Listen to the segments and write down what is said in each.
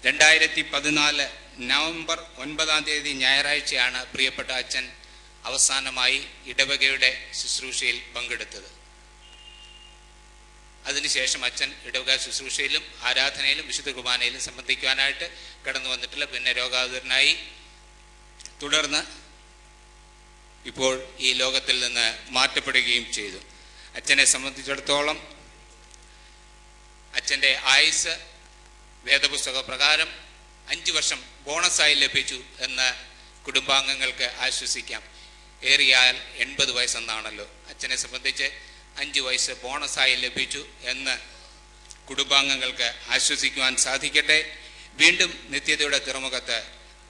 2014 November 9 ഞായറാഴ്ചയാണ് പ്രിയപ്പെട്ട അച്ഛൻ അവസാനമായി ഇടവകയുടെ ശുശ്രൂഷയിൽ പങ്കെടുത്തത്. അതിനുശേഷം അച്ഛൻ ഇടവക ശുശ്രൂഷയിലും ആരാധനയിലും വിശുദ്ധ കുർബാനയിലും സംബന്ധിക്കുവാനായിട്ട് കടന്നു വന്നിട്ടില്ല. പിന്നെ രോഗാതുരനായി തുടർന്ന് ഇപ്പോൾ ഈ ലോകത്തിൽ നിന്ന് മാറ്റപ്പെടുകയും ചെയ്തു. അച്ഛനെ സംബന്ധിച്ചിടത്തോളം അച്ഛൻ്റെ ആയുസ് വേദപുസ്തക പ്രകാരം 5 വർഷം ബോണസായി ലഭിച്ചു എന്ന് കുടുംബാംഗങ്ങൾക്ക് ആശ്വസിക്കാം. ഏറിയാൽ 80 വയസ്സെന്നാണല്ലോ. അച്ഛനെ സംബന്ധിച്ച് 5 വയസ്സ് ബോണസായി ലഭിച്ചു എന്ന് കുടുംബാംഗങ്ങൾക്ക് ആശ്വസിക്കുവാൻ സാധിക്കട്ടെ. വീണ്ടും നിത്യതയുടെ തുറമുഖത്ത്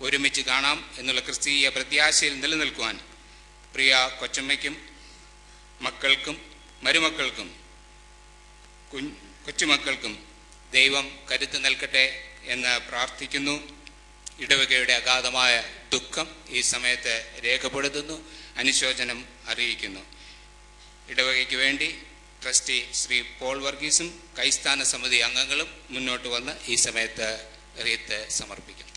ഒരുമിച്ച് കാണാം എന്നുള്ള ക്രിസ്തീയ പ്രത്യാശയിൽ നിലനിൽക്കുവാൻ പ്രിയ കൊച്ചമ്മയ്ക്കും മക്കൾക്കും മരുമക്കൾക്കും കൊച്ചുമക്കൾക്കും ദൈവം കരുത്ത് നൽകട്ടെ എന്ന് പ്രാർത്ഥിക്കുന്നു. ഇടവകയുടെ അഗാധമായ ദുഃഖം ഈ സമയത്ത് രേഖപ്പെടുത്തുന്നു, അനുശോചനം അറിയിക്കുന്നു. ഇടവകയ്ക്ക് വേണ്ടി ട്രസ്റ്റി ശ്രീ പോൾ വർഗീസും കൈസ്ഥാന സമിതി അംഗങ്ങളും മുന്നോട്ട് വന്ന് ഈ സമയത്ത് റീത്ത് സമർപ്പിക്കും.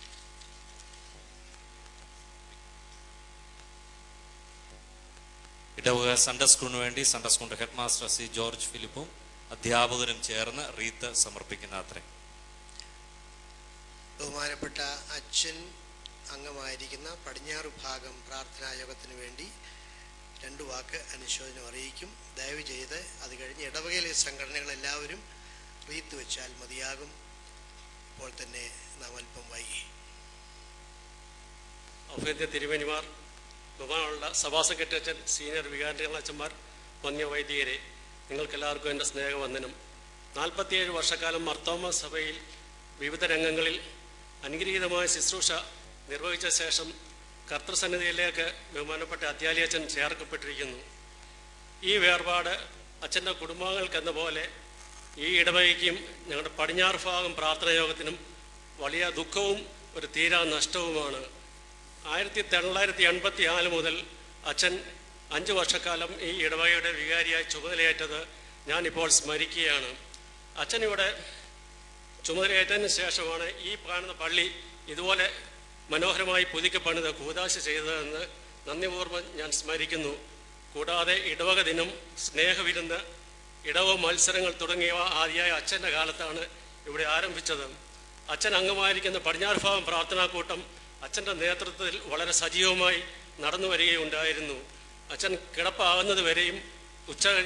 ഇടവക സൺഡേ സ്കൂളിന് വേണ്ടി സൺഡേ സ്കൂളിൻ്റെ ഹെഡ് മാസ്റ്റർ സി ജോർജ് ഫിലിപ്പും അധ്യാപകരും ചേർന്ന് റീത്ത് സമർപ്പിക്കുന്ന അത്രേ. ബഹുമാനപ്പെട്ട അച്ഛൻ അംഗമായിരിക്കുന്ന പടിഞ്ഞാറ് ഭാഗം പ്രാർത്ഥനാ യോഗത്തിന് വേണ്ടി 2 വാക്ക് അനുശോചനം അറിയിക്കും. ദയവ് ചെയ്ത് അത് കഴിഞ്ഞ് ഇടവകയിലെ സംഘടനകളെല്ലാവരും റീത്ത് വെച്ചാൽ മതിയാകും. ഇപ്പോൾ തന്നെ നാം അല്പം വൈകി. ഔഫേദ്യ തിരുമേനിമാർ, ബഹുമാനമുള്ള സഭാ സെക്രട്ടറി അച്ഛൻ, സീനിയർ വികാരികളച്ചന്മാർ, വന്യ വൈദികരെ, നിങ്ങൾക്കെല്ലാവർക്കും എൻ്റെ സ്നേഹവന്ദനം. 47 വർഷക്കാലം മർത്തോമ സഭയിൽ വിവിധ രംഗങ്ങളിൽ അനുഗ്രഹീതമായ ശുശ്രൂഷ നിർവഹിച്ച ശേഷം കർത്തൃസന്നിധിയിലേക്ക് ബഹുമാനപ്പെട്ട അത്യാലി അച്ഛൻ ചേർക്കപ്പെട്ടിരിക്കുന്നു. ഈ വേർപാട് അച്ഛൻ്റെ കുടുംബാംഗങ്ങൾക്കെന്ന പോലെ ഈ ഇടവകയ്ക്കും ഞങ്ങളുടെ പടിഞ്ഞാറ് ഭാഗം പ്രാർത്ഥനാ യോഗത്തിനും വലിയ ദുഃഖവും ഒരു തീരാ നഷ്ടവുമാണ്. 1984 മുതൽ അച്ഛൻ 5 വർഷക്കാലം ഈ ഇടവകയുടെ വികാരിയായി ചുമതലയേറ്റത് ഞാനിപ്പോൾ സ്മരിക്കുകയാണ്. അച്ഛനിവിടെ ചുമതലയേറ്റതിന് ശേഷമാണ് ഈ കാണുന്ന പള്ളി ഇതുപോലെ മനോഹരമായി പുതുക്കിപ്പണിത് കൂദാശ ചെയ്തതെന്ന് നന്ദിപൂർവ്വം ഞാൻ സ്മരിക്കുന്നു. കൂടാതെ ഇടവക ദിനം, സ്നേഹവിരുന്ന്, ഇടവ മത്സരങ്ങൾ തുടങ്ങിയവ ആദ്യമായി അച്ഛൻ്റെ കാലത്താണ് ഇവിടെ ആരംഭിച്ചത്. അച്ഛൻ അംഗമായിരിക്കുന്ന പടിഞ്ഞാറ് ഭാഗം പ്രാർത്ഥനാക്കൂട്ടം അച്ഛൻ്റെ നേതൃത്വത്തിൽ വളരെ സജീവമായി നടന്നു വരികയുണ്ടായിരുന്നു. അച്ഛൻ കിടപ്പാകുന്നത് വരെയും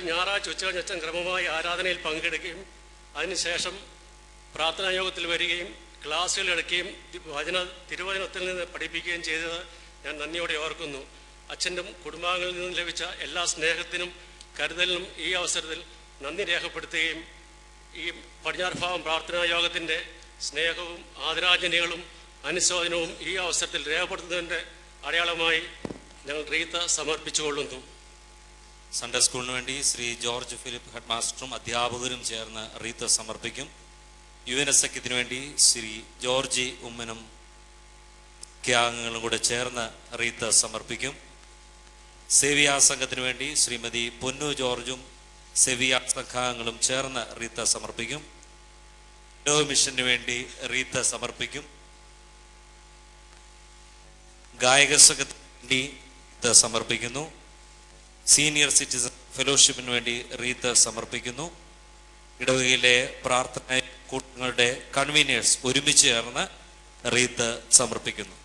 ഞായറാഴ്ച ഉച്ചകഴിഞ്ഞ് അച്ഛൻ ക്രമമായി ആരാധനയിൽ പങ്കെടുക്കുകയും അതിനുശേഷം പ്രാർത്ഥനായോഗത്തിൽ വരികയും ക്ലാസ്സുകൾ എടുക്കുകയും തിരുവചനത്തിൽ നിന്ന് പഠിപ്പിക്കുകയും ചെയ്തത് ഞാൻ നന്ദിയോടെ ഓർക്കുന്നു. അച്ഛൻ്റെ കുടുംബാംഗങ്ങളിൽ നിന്നും ലഭിച്ച എല്ലാ സ്നേഹത്തിനും കരുതലിനും ഈ അവസരത്തിൽ നന്ദി രേഖപ്പെടുത്തുകയും ഈ പടിഞ്ഞാറ് ഭാഗം പ്രാർത്ഥനാ യോഗത്തിൻ്റെ സ്നേഹവും ആദരാഞ്ജലികളും അനുശോചനവും ഈ അവസരത്തിൽ രേഖപ്പെടുത്തുന്നതിൻ്റെ അടയാളമായി ഞങ്ങൾ റീത്ത് സമർപ്പിച്ചുകൊള്ളുന്നു. സൺഡേ സ്കൂളിന് വേണ്ടി ശ്രീ ജോർജ് ഫിലിപ്പ് ഹെഡ് മാസ്റ്ററും അധ്യാപകരും ചേർന്ന് റീത്ത് സമർപ്പിക്കും. യുവനസഖ്യത്തിന് വേണ്ടി ശ്രീ ജോർജി ഉമ്മനും അംഗങ്ങളും കൂടെ ചേർന്ന് റീത്ത് സമർപ്പിക്കും. സേവിയാ സംഘത്തിന് വേണ്ടി ശ്രീമതി പൊന്നു ജോർജും സേവിയാ സംഘാംഗങ്ങളും ചേർന്ന് റീത്ത് സമർപ്പിക്കും. മിഷന് വേണ്ടി റീത്ത് സമർപ്പിക്കും. ഗായക സംഘത്തിന് വേണ്ടി റീത്ത് സമർപ്പിക്കുന്നു. സീനിയർ സിറ്റിസൺ ഫെലോഷിപ്പിന് വേണ്ടി റീത്ത് സമർപ്പിക്കുന്നു. ഇടവകയിലെ പ്രാർത്ഥന കൂട്ടങ്ങളുടെ കൺവീനേഴ്സ് ഒരുമിച്ച് ചേർന്ന് റീത്ത് സമർപ്പിക്കുന്നു.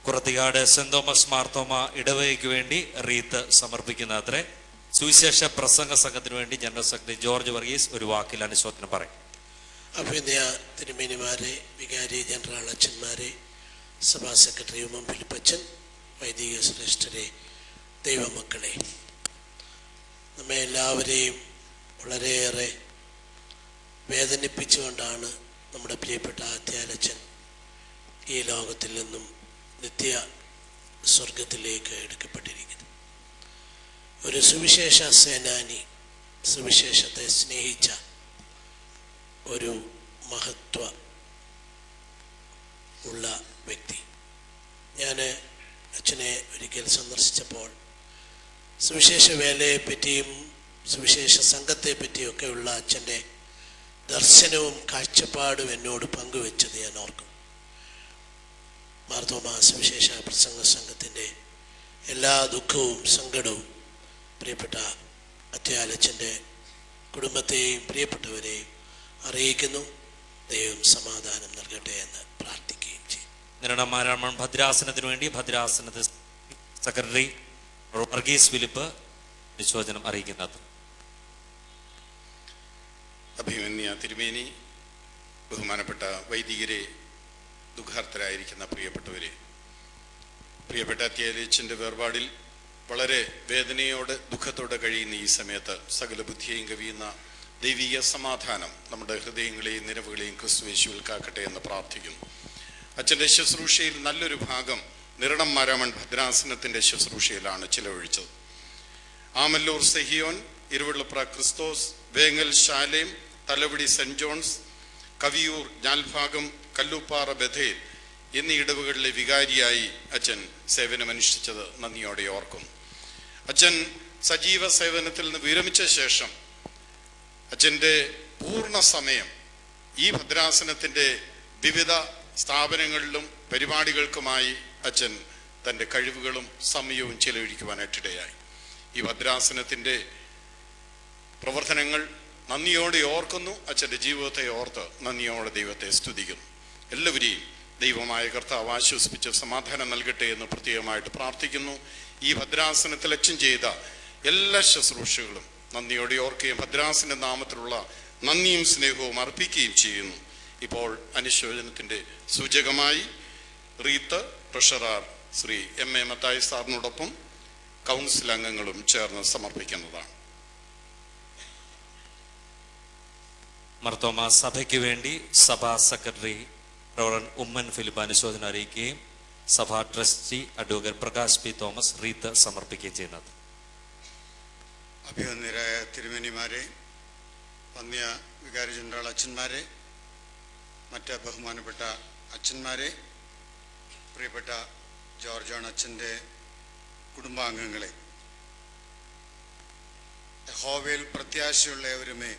കുറത്തിക്കാട് സെന്റ് തോമസ് മാർത്തോമ ഇടവകയ്ക്ക് വേണ്ടി റീത്ത് സമർപ്പിക്കുന്ന അത്രേ. സുവിശേഷ പ്രസംഗ സംഘത്തിന് വേണ്ടി ജനറൽ സെക്രട്ടറി ജോർജ് വർഗീസ് ഒരു വാക്കിൽ അനുശോചനം പറയും. അഭ്യുദയ തിരുമേനിമാരെ, വികാരി ജനറൽ അച്ഛന്മാരെ, സഭാ സെക്രട്ടറി ഉമ്മൻ ഫിലിപ്പച്ചൻ, വൈദിക ശ്രേഷ്ഠരെ, ദൈവമക്കളെ, നമ്മെ എല്ലാവരെയും വളരെയേറെ വേദനിപ്പിച്ചുകൊണ്ടാണ് നമ്മുടെ പ്രിയപ്പെട്ട അത്യാലച്ചൻ ഈ ലോകത്തിൽ നിന്നും നിത്യ സ്വർഗത്തിലേക്ക് എടുക്കപ്പെട്ടിരിക്കുന്നത്. ഒരു സുവിശേഷ സേനാനി, സുവിശേഷത്തെ സ്നേഹിച്ച ഒരു മഹത്വ ഉള്ള വ്യക്തി. ഞാൻ അച്ഛനെ ഒരിക്കൽ സന്ദർശിച്ചപ്പോൾ സുവിശേഷ വേലയെ പറ്റിയും സുവിശേഷ സംഘത്തെ പറ്റിയൊക്കെയുള്ള അച്ഛൻ്റെ ദർശനവും കാഴ്ചപ്പാടും എന്നോട് പങ്കുവെച്ചത് ഞാൻ ഓർക്കും. മാർത്തോമാ സുവിശേഷ പ്രസംഗ സംഘത്തിൻ്റെ എല്ലാ ദുഃഖവും സങ്കടവും പ്രിയപ്പെട്ട അത്യാലച്ചൻ്റെ കുടുംബത്തെയും പ്രിയപ്പെട്ടവരെയും അറിയിക്കുന്നു. ദൈവം സമാധാനം നൽകട്ടെ എന്ന് പ്രാർത്ഥിക്കുകയും ചെയ്യും. നിരണമാരാമൺ ഭദ്രാസനത്തിനു വേണ്ടി ഭദ്രാസനത്തെ സെക്രട്ടറി വർഗീസ് ഫിലിപ്പ് അനുശോചനം അറിയിക്കുന്നത്. അഭിമന്യ തിരുമേനി, ബഹുമാനപ്പെട്ട വൈദികരെ, ദുഃഖാർത്തരായിരിക്കുന്ന പ്രിയപ്പെട്ടവരെ, പ്രിയപ്പെട്ട അത്യാലച്ചൻ്റെ വേർപാടിൽ വളരെ വേദനയോടെ ദുഃഖത്തോടെ കഴിയുന്ന ഈ സമയത്ത് സകല ബുദ്ധിയെയും കവിയുന്ന ദൈവീയ സമാധാനം നമ്മുടെ ഹൃദയങ്ങളെയും നിലവുകളെയും ക്രിസ്തുയേശുവിൽ കാക്കട്ടെ എന്ന് പ്രാർത്ഥിക്കുന്നു. അച്ഛൻ്റെ ശുശ്രൂഷയിൽ നല്ലൊരു ഭാഗം നിരണം മാരാമൺ ഭദ്രാസനത്തിൻ്റെ ശുശ്രൂഷയിലാണ് ചിലവഴിച്ചത്. Amallur Sehion, Iruvallapra Christos, Vengal Shalem, Thalavady saint John's, Kaviyoor Njalbhagam, Kallooppara Bethel എന്നീ ഇടവുകളിലെ വികാരിയായി അച്ഛൻ സേവനമനുഷ്ഠിച്ചത് നന്ദിയോടെ ഓർക്കുന്നു. അച്ഛൻ സജീവ സേവനത്തിൽ നിന്ന് വിരമിച്ച ശേഷം അച്ഛൻ്റെ പൂർണ്ണ സമയം ഈ ഭദ്രാസനത്തിൻ്റെ വിവിധ സ്ഥാപനങ്ങളിലും പരിപാടികൾക്കുമായി അച്ഛൻ തൻ്റെ കഴിവുകളും സമയവും ചെലവഴിക്കുവാനായിട്ടിടയായി. ഈ ഭദ്രാസനത്തിൻ്റെ പ്രവർത്തനങ്ങൾ നന്ദിയോടെ ഓർക്കുന്നു. അച്ഛൻ്റെ ജീവിതത്തെ ഓർത്ത് നന്ദിയോടെ ദൈവത്തെ സ്തുതിക്കുന്നു. എല്ലാവരെയും ദൈവമായ കർത്താവ് ആശ്വസിപ്പിച്ച് സമാധാനം നൽകട്ടെ എന്ന് പ്രത്യേകമായിട്ട് പ്രാർത്ഥിക്കുന്നു. ഈ ഭദ്രാസനത്തിൽ അച്ഛൻ ചെയ്ത എല്ലാ ശുശ്രൂഷകളും നന്ദിയോടെ ഓർക്കുകയും ഭദ്രാസന നാമത്തിലുള്ള നന്ദിയും സ്നേഹവും അർപ്പിക്കുകയും ചെയ്യുന്നു. ഇപ്പോൾ അനുശോചനത്തിൻ്റെ സൂചകമായി wreath treasurer Shri M A. Mathai സാറിനോടൊപ്പം കൗൺസിൽ അംഗങ്ങളും ചേർന്ന് സമർപ്പിക്കുന്നതാണ്. മാർത്തോമാ സഭയ്ക്ക് വേണ്ടി സഭാ സെക്രട്ടറി റവറൻഡ് ഉമ്മൻ ഫിലിപ്പ് അനുശോചനം അറിയിക്കുകയും സഭാ trustee advocate Prakash P Thomas wreath സമർപ്പിക്കുകയും ചെയ്യുന്നത്. അഭിവന്ദരായ തിരുമേനിമാരെ, വന്യ വികാരി ജനറൽ അച്ഛന്മാരെ, മറ്റ് ബഹുമാനപ്പെട്ട അച്ഛന്മാരെ, പ്രിയപ്പെട്ട ജോർജ് ജോൺ അച്ഛൻ്റെ കുടുംബാംഗങ്ങളെ, യഹോവയിൽ പ്രത്യാശയുള്ളവരുമേ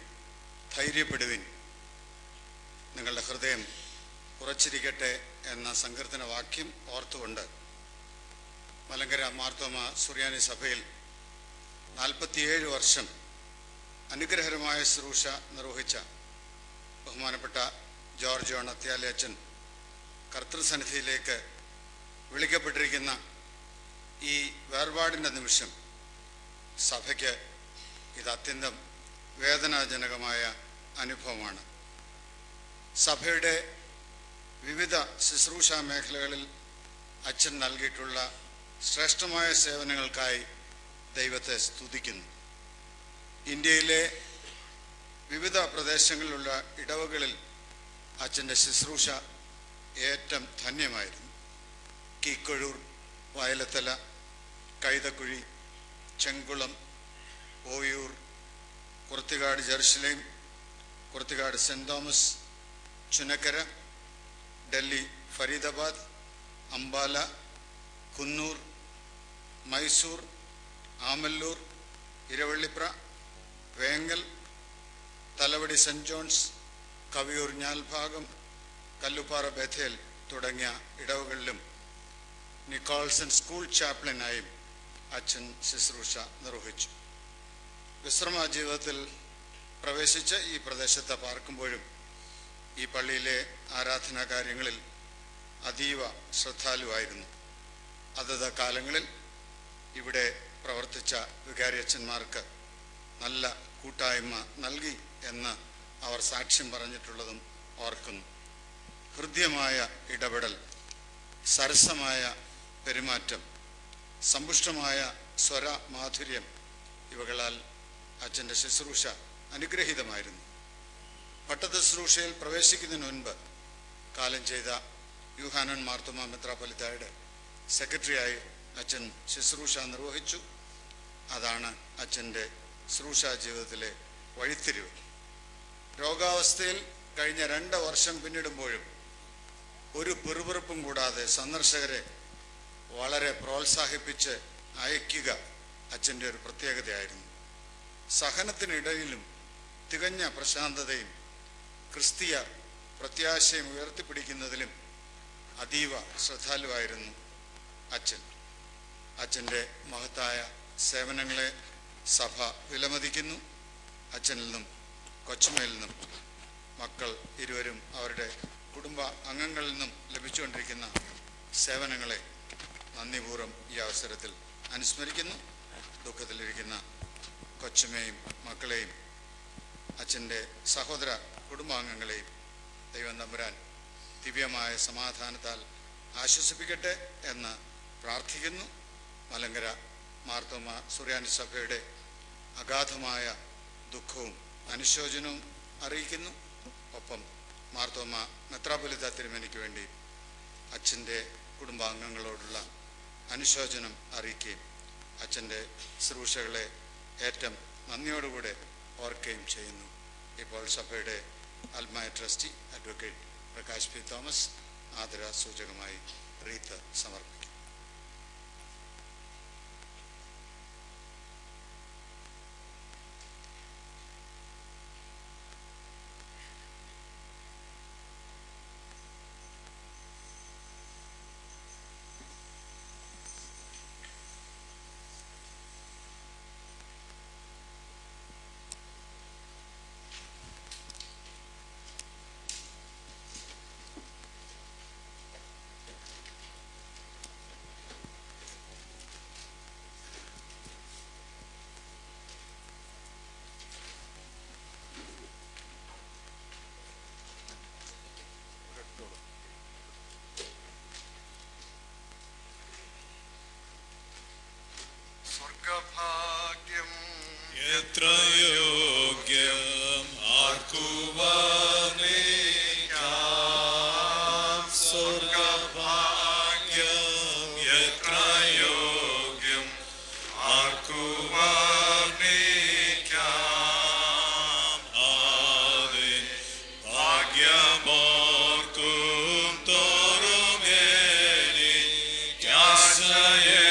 ധൈര്യപ്പെടുവിൻ, നിങ്ങളുടെ ഹൃദയം ഉറച്ചിരിക്കട്ടെ എന്ന സങ്കീർത്തന വാക്യം ഓർത്തുകൊണ്ട് മലങ്കര മാർത്തോമാ സുറിയാനി സഭയിൽ 47 വർഷം അനുഗ്രഹകരമായ ശുശ്രൂഷ നിർവഹിച്ച ബഹുമാനപ്പെട്ട ജോർജ് ജോൺ അത്യാലെ അച്ഛൻ കർത്തൃസന്നിധിയിലേക്ക് വിളിക്കപ്പെട്ടിരിക്കുന്ന ഈ വേർപാടിൻ്റെ നിമിഷം സഭയ്ക്ക് ഇത് അത്യന്തം വേദനാജനകമായ അനുഭവമാണ്. സഭയുടെ വിവിധ ശുശ്രൂഷാ മേഖലകളിൽ അച്ഛൻ നൽകിയിട്ടുള്ള ശ്രേഷ്ഠമായ സേവനങ്ങൾക്കായി ദൈവത്തെ സ്തുതിക്കുന്നു. ഇന്ത്യയിലെ വിവിധ പ്രദേശങ്ങളിലുള്ള ഇടവകളിൽ അച്ഛൻ്റെ ശുശ്രൂഷ ഏറ്റവും ധന്യമായിരുന്നു. Keekozhoor, Vayalathala, Kaithakuzhy, Chengulam, Oyoor, Kurthikad Jerusalem, Kurthikad saint Thomas, Chunakkara, Delhi Faridabad, Ambala, Coonoor, Mysore, Amallur, Iravallipra, Vengal, Thalavady saint John's, Kaviyoor Njalbhagam, Kallooppara Bethel തുടങ്ങിയ ഇടവുകളിലും നിക്കോൾസൺ സ്കൂൾ ചാപ്ലിനായും അച്ഛൻ ശുശ്രൂഷ നിർവഹിച്ചു. വിശ്രമ ജീവിതത്തിൽ പ്രവേശിച്ച് ഈ പ്രദേശത്ത് പാർക്കുമ്പോഴും ഈ പള്ളിയിലെ ആരാധനാ കാര്യങ്ങളിൽ അതീവ ശ്രദ്ധാലുവായിരുന്നു. അതത് കാലങ്ങളിൽ ഇവിടെ പ്രവർത്തിച്ച വികാരിയച്ഛന്മാർക്ക് നല്ല കൂട്ടായ്മ നൽകി എന്ന് അവർ സാക്ഷ്യം പറഞ്ഞിട്ടുള്ളതും ഓർക്കുന്നു. ഹൃദ്യമായ ഇടപെടൽ, സരസമായ പെരുമാറ്റം, സമ്പുഷ്ടമായ സ്വര മാധുര്യം ഇവകളാൽ അച്ഛൻ്റെ ശുശ്രൂഷ അനുഗ്രഹീതമായിരുന്നു. പട്ടശുശ്രൂഷയിൽ പ്രവേശിക്കുന്നതിന് മുൻപ് കാലം ചെയ്ത യൂഹാനൻ മാർത്തോമാ മെത്രാപ്പൊലീത്തായുടെ സെക്രട്ടറിയായി അച്ഛൻ ശുശ്രൂഷ നിർവഹിച്ചു. അതാണ് അച്ഛൻ്റെ ശുശ്രൂഷാ ജീവിതത്തിലെ വഴിത്തിരിവ്. രോഗാവസ്ഥയിൽ കഴിഞ്ഞ 2 വർഷം പിന്നിടുമ്പോഴും ഒരു പിറുപിറുപ്പും കൂടാതെ സന്ദർശകരെ വളരെ പ്രോത്സാഹിപ്പിച്ച് അയക്കുക അച്ഛൻ്റെ ഒരു പ്രത്യേകതയായിരുന്നു. സഹനത്തിനിടയിലും തികഞ്ഞ പ്രശാന്തതയും ക്രിസ്തീയ പ്രത്യാശയും ഉയർത്തിപ്പിടിക്കുന്നതിലും അതീവ ശ്രദ്ധാലുവായിരുന്നു അച്ഛൻ. അച്ഛൻ്റെ മഹത്തായ സേവനങ്ങളെ സഭ വിലമതിക്കുന്നു. അച്ഛനിൽ നിന്നും കൊച്ചുമയിൽ നിന്നും മക്കൾ ഇരുവരും അവരുടെ കുടുംബ അംഗങ്ങളിൽ നിന്നും ലഭിച്ചുകൊണ്ടിരിക്കുന്ന സേവനങ്ങളെ നന്ദിപൂർവ്വം ഈ അവസരത്തിൽ അനുസ്മരിക്കുന്നു. ദുഃഖത്തിലിരിക്കുന്ന കൊച്ചുമയും മക്കളെയും അച്ഛൻ്റെ സഹോദര കുടുംബാംഗങ്ങളെയും ദൈവം തമ്പുരാൻ ദിവ്യമായ സമാധാനത്താൽ ആശ്വസിപ്പിക്കട്ടെ എന്ന് പ്രാർത്ഥിക്കുന്നു. മലങ്കര മാർത്തോമ സുറിയാനി സഭയുടെ അഗാധമായ ദുഃഖവും അനുശോചനവും അറിയിക്കുന്നു. ഒപ്പം മാർത്തോമ മെത്രാപ്പൊലീത്ത തിരുമേനിക്ക് വേണ്ടി അച്ഛൻ്റെ കുടുംബാംഗങ്ങളോടുള്ള അനുശോചനം അറിയിക്കുകയും അച്ഛൻ്റെ ശുശ്രൂഷകളെ ഏറ്റവും നന്ദിയോടുകൂടെ ഓർക്കുകയും ചെയ്യുന്നു. ഇപ്പോൾ സഭയുടെ അൽമായ trustee advocate Prakash P Thomas ആദര സൂചകമായി റീത്ത് സമർപ്പിക്കും. സ്വർഗഭാഗ്യം എത്ര യോഗ്യം ആർക്കുവാനേക്കാം. സ്വർഗഭാഗ്യം എത്ര യോഗ്യം ആർക്കുവാനേക്കാം. ആദിൻ ഭാഗ്യമോർക്കും തോറും എനിക്കാശയേ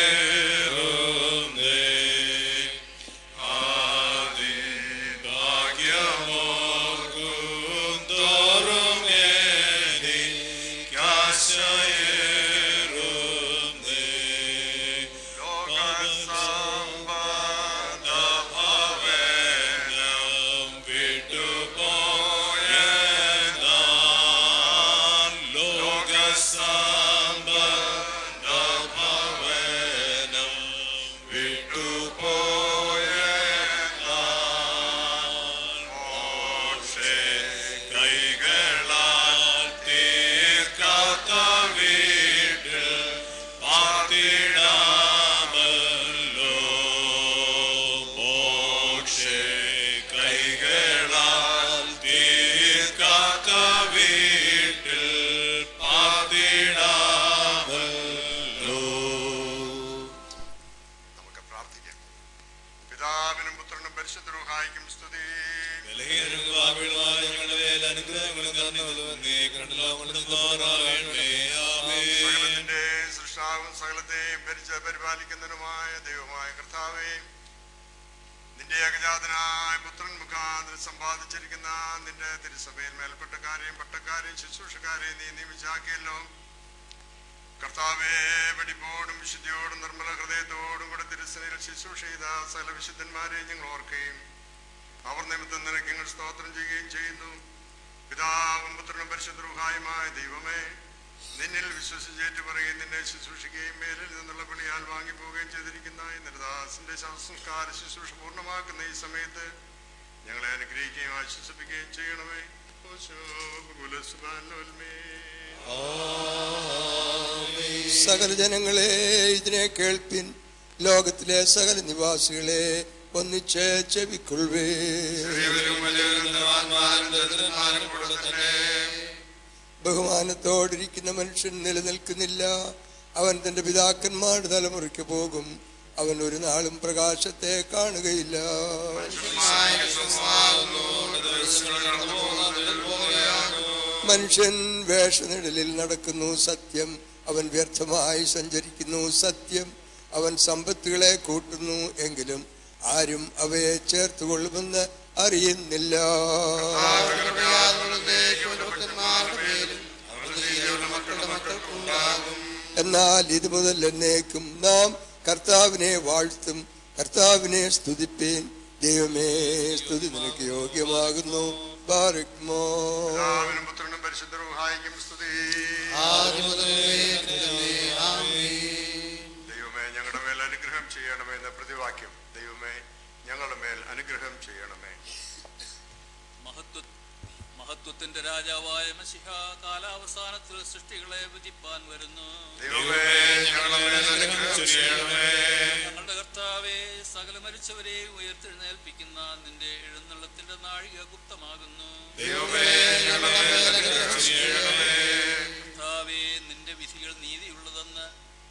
പരിപാലിക്കുന്നതിനുമായ ദൈവമായ കർത്താവേ, നിന്റെ ഏകജാതനായ പുത്രൻ മുഖാന്തരം സമ്പാദിച്ചിരിക്കുന്ന നിന്റെ തിരുസഭയിൽ മേൽപ്പെട്ടക്കാരെയും പട്ടക്കാരെയും ശുശ്രൂഷക്കാരെയും നീ നിയമിച്ചാക്കിയല്ലോ. കർത്താവേ, വെടിപ്പോടും വിശുദ്ധിയോടും നിർമ്മല ഹൃദയത്തോടും കൂടെ തിരുസനയിൽ ശുശ്രൂഷ ചെയ്ത സകല വിശുദ്ധന്മാരെയും ഞങ്ങൾ ഓർക്കുകയും അവർ നിമിത്തം നിനക്ക് ഞങ്ങൾ സ്തോത്രം ചെയ്യുകയും ചെയ്യുന്നു. പിതാവും പുത്രനും പരിശുദ്ധ റൂഹായുമായ ദൈവമേ, നിന്നിൽ വിശ്വസിച്ചേറ്റ് പറയുകയും നിന്നെ ശുശ്രൂഷിക്കുകയും മേലിൽ നിന്നുള്ള പണിയാൽ വാങ്ങിപ്പോവുകയും ചെയ്തിരിക്കുന്ന നിരദാസിന്റെ സംസ്കാര ശുശ്രൂഷ പൂർണ്ണമാക്കുന്ന ഈ സമയത്ത് ഞങ്ങളെ അനുഗ്രഹിക്കുകയും ആശ്വസിപ്പിക്കുകയും ചെയ്യണമേ. സകല ജനങ്ങളെ ഇതിനെ കേൾപ്പിൻ. ലോകത്തിലെ സകല നിവാസികളെ ഒന്നിച്ച് ചെവിക്കൊള്ളുവേ. ബഹുമാനത്തോടിരിക്കുന്ന മനുഷ്യൻ നിലനിൽക്കുന്നില്ല. അവൻ തന്റെ പിതാക്കന്മാരുടെ തലമുറയ്ക്ക് പോകും. അവൻ ഒരു നാളും പ്രകാശത്തെ കാണുകയില്ല. മനുഷ്യൻ വേഷനിഴലിൽ നടക്കുന്നു. സത്യം അവൻ വ്യർത്ഥമായി സഞ്ചരിക്കുന്നു. സത്യം അവൻ സമ്പത്തുകളെ കൂട്ടുന്നു. എങ്കിലും ആരും അവയെ ചേർത്തുകൊള്ളുമെന്ന് അറിയുന്നില്ല. എന്നാൽ ഇത് മുതൽ എന്നേക്കും നാം കർത്താവിനെ വാഴ്ത്തും, കർത്താവിനെ സ്തുതിപ്പീൻ. ദൈവമേ, സ്തുതി നിനക്ക് യോഗ്യമാകുന്നു. ബാരക്മോ. പുത്രനും പരിശുദ്ധ റൂഹായിക്കും സ്തുതി. ദൈവമേ, ഞങ്ങളുടെ മേൽ അനുഗ്രഹം ചെയ്യണമേ എന്ന പ്രതിവാക്യം. ദൈവമേ, ഞങ്ങളുടെ മേൽ അനുഗ്രഹം ചെയ്യണമേ. മഹത്വത്തിന്റെ രാജാവായ മശിഹ കാലാവസാനത്തിൽ സൃഷ്ടികളെ വിധിപ്പാൻ വരുന്നു. ദൈവമേ, ഞങ്ങളുടെ മേൽ അനുഗ്രഹം ചെയ്യണമേ. ഞങ്ങളുടെ കർത്താവേ, സകല മരിച്ചവരെയും ഉയർത്തെഴുന്നേൽപ്പിക്കുന്ന നിന്റെ എഴുന്നള്ളത്തിന്റെ നാഴിക ഗുപ്തമാകുന്നു. ദൈവമേ, ഞങ്ങളുടെ മേൽ അനുഗ്രഹം ചെയ്യണമേ. കർത്താവേ, നിന്റെ വിധികൾ നീതിയുള്ളതെന്ന്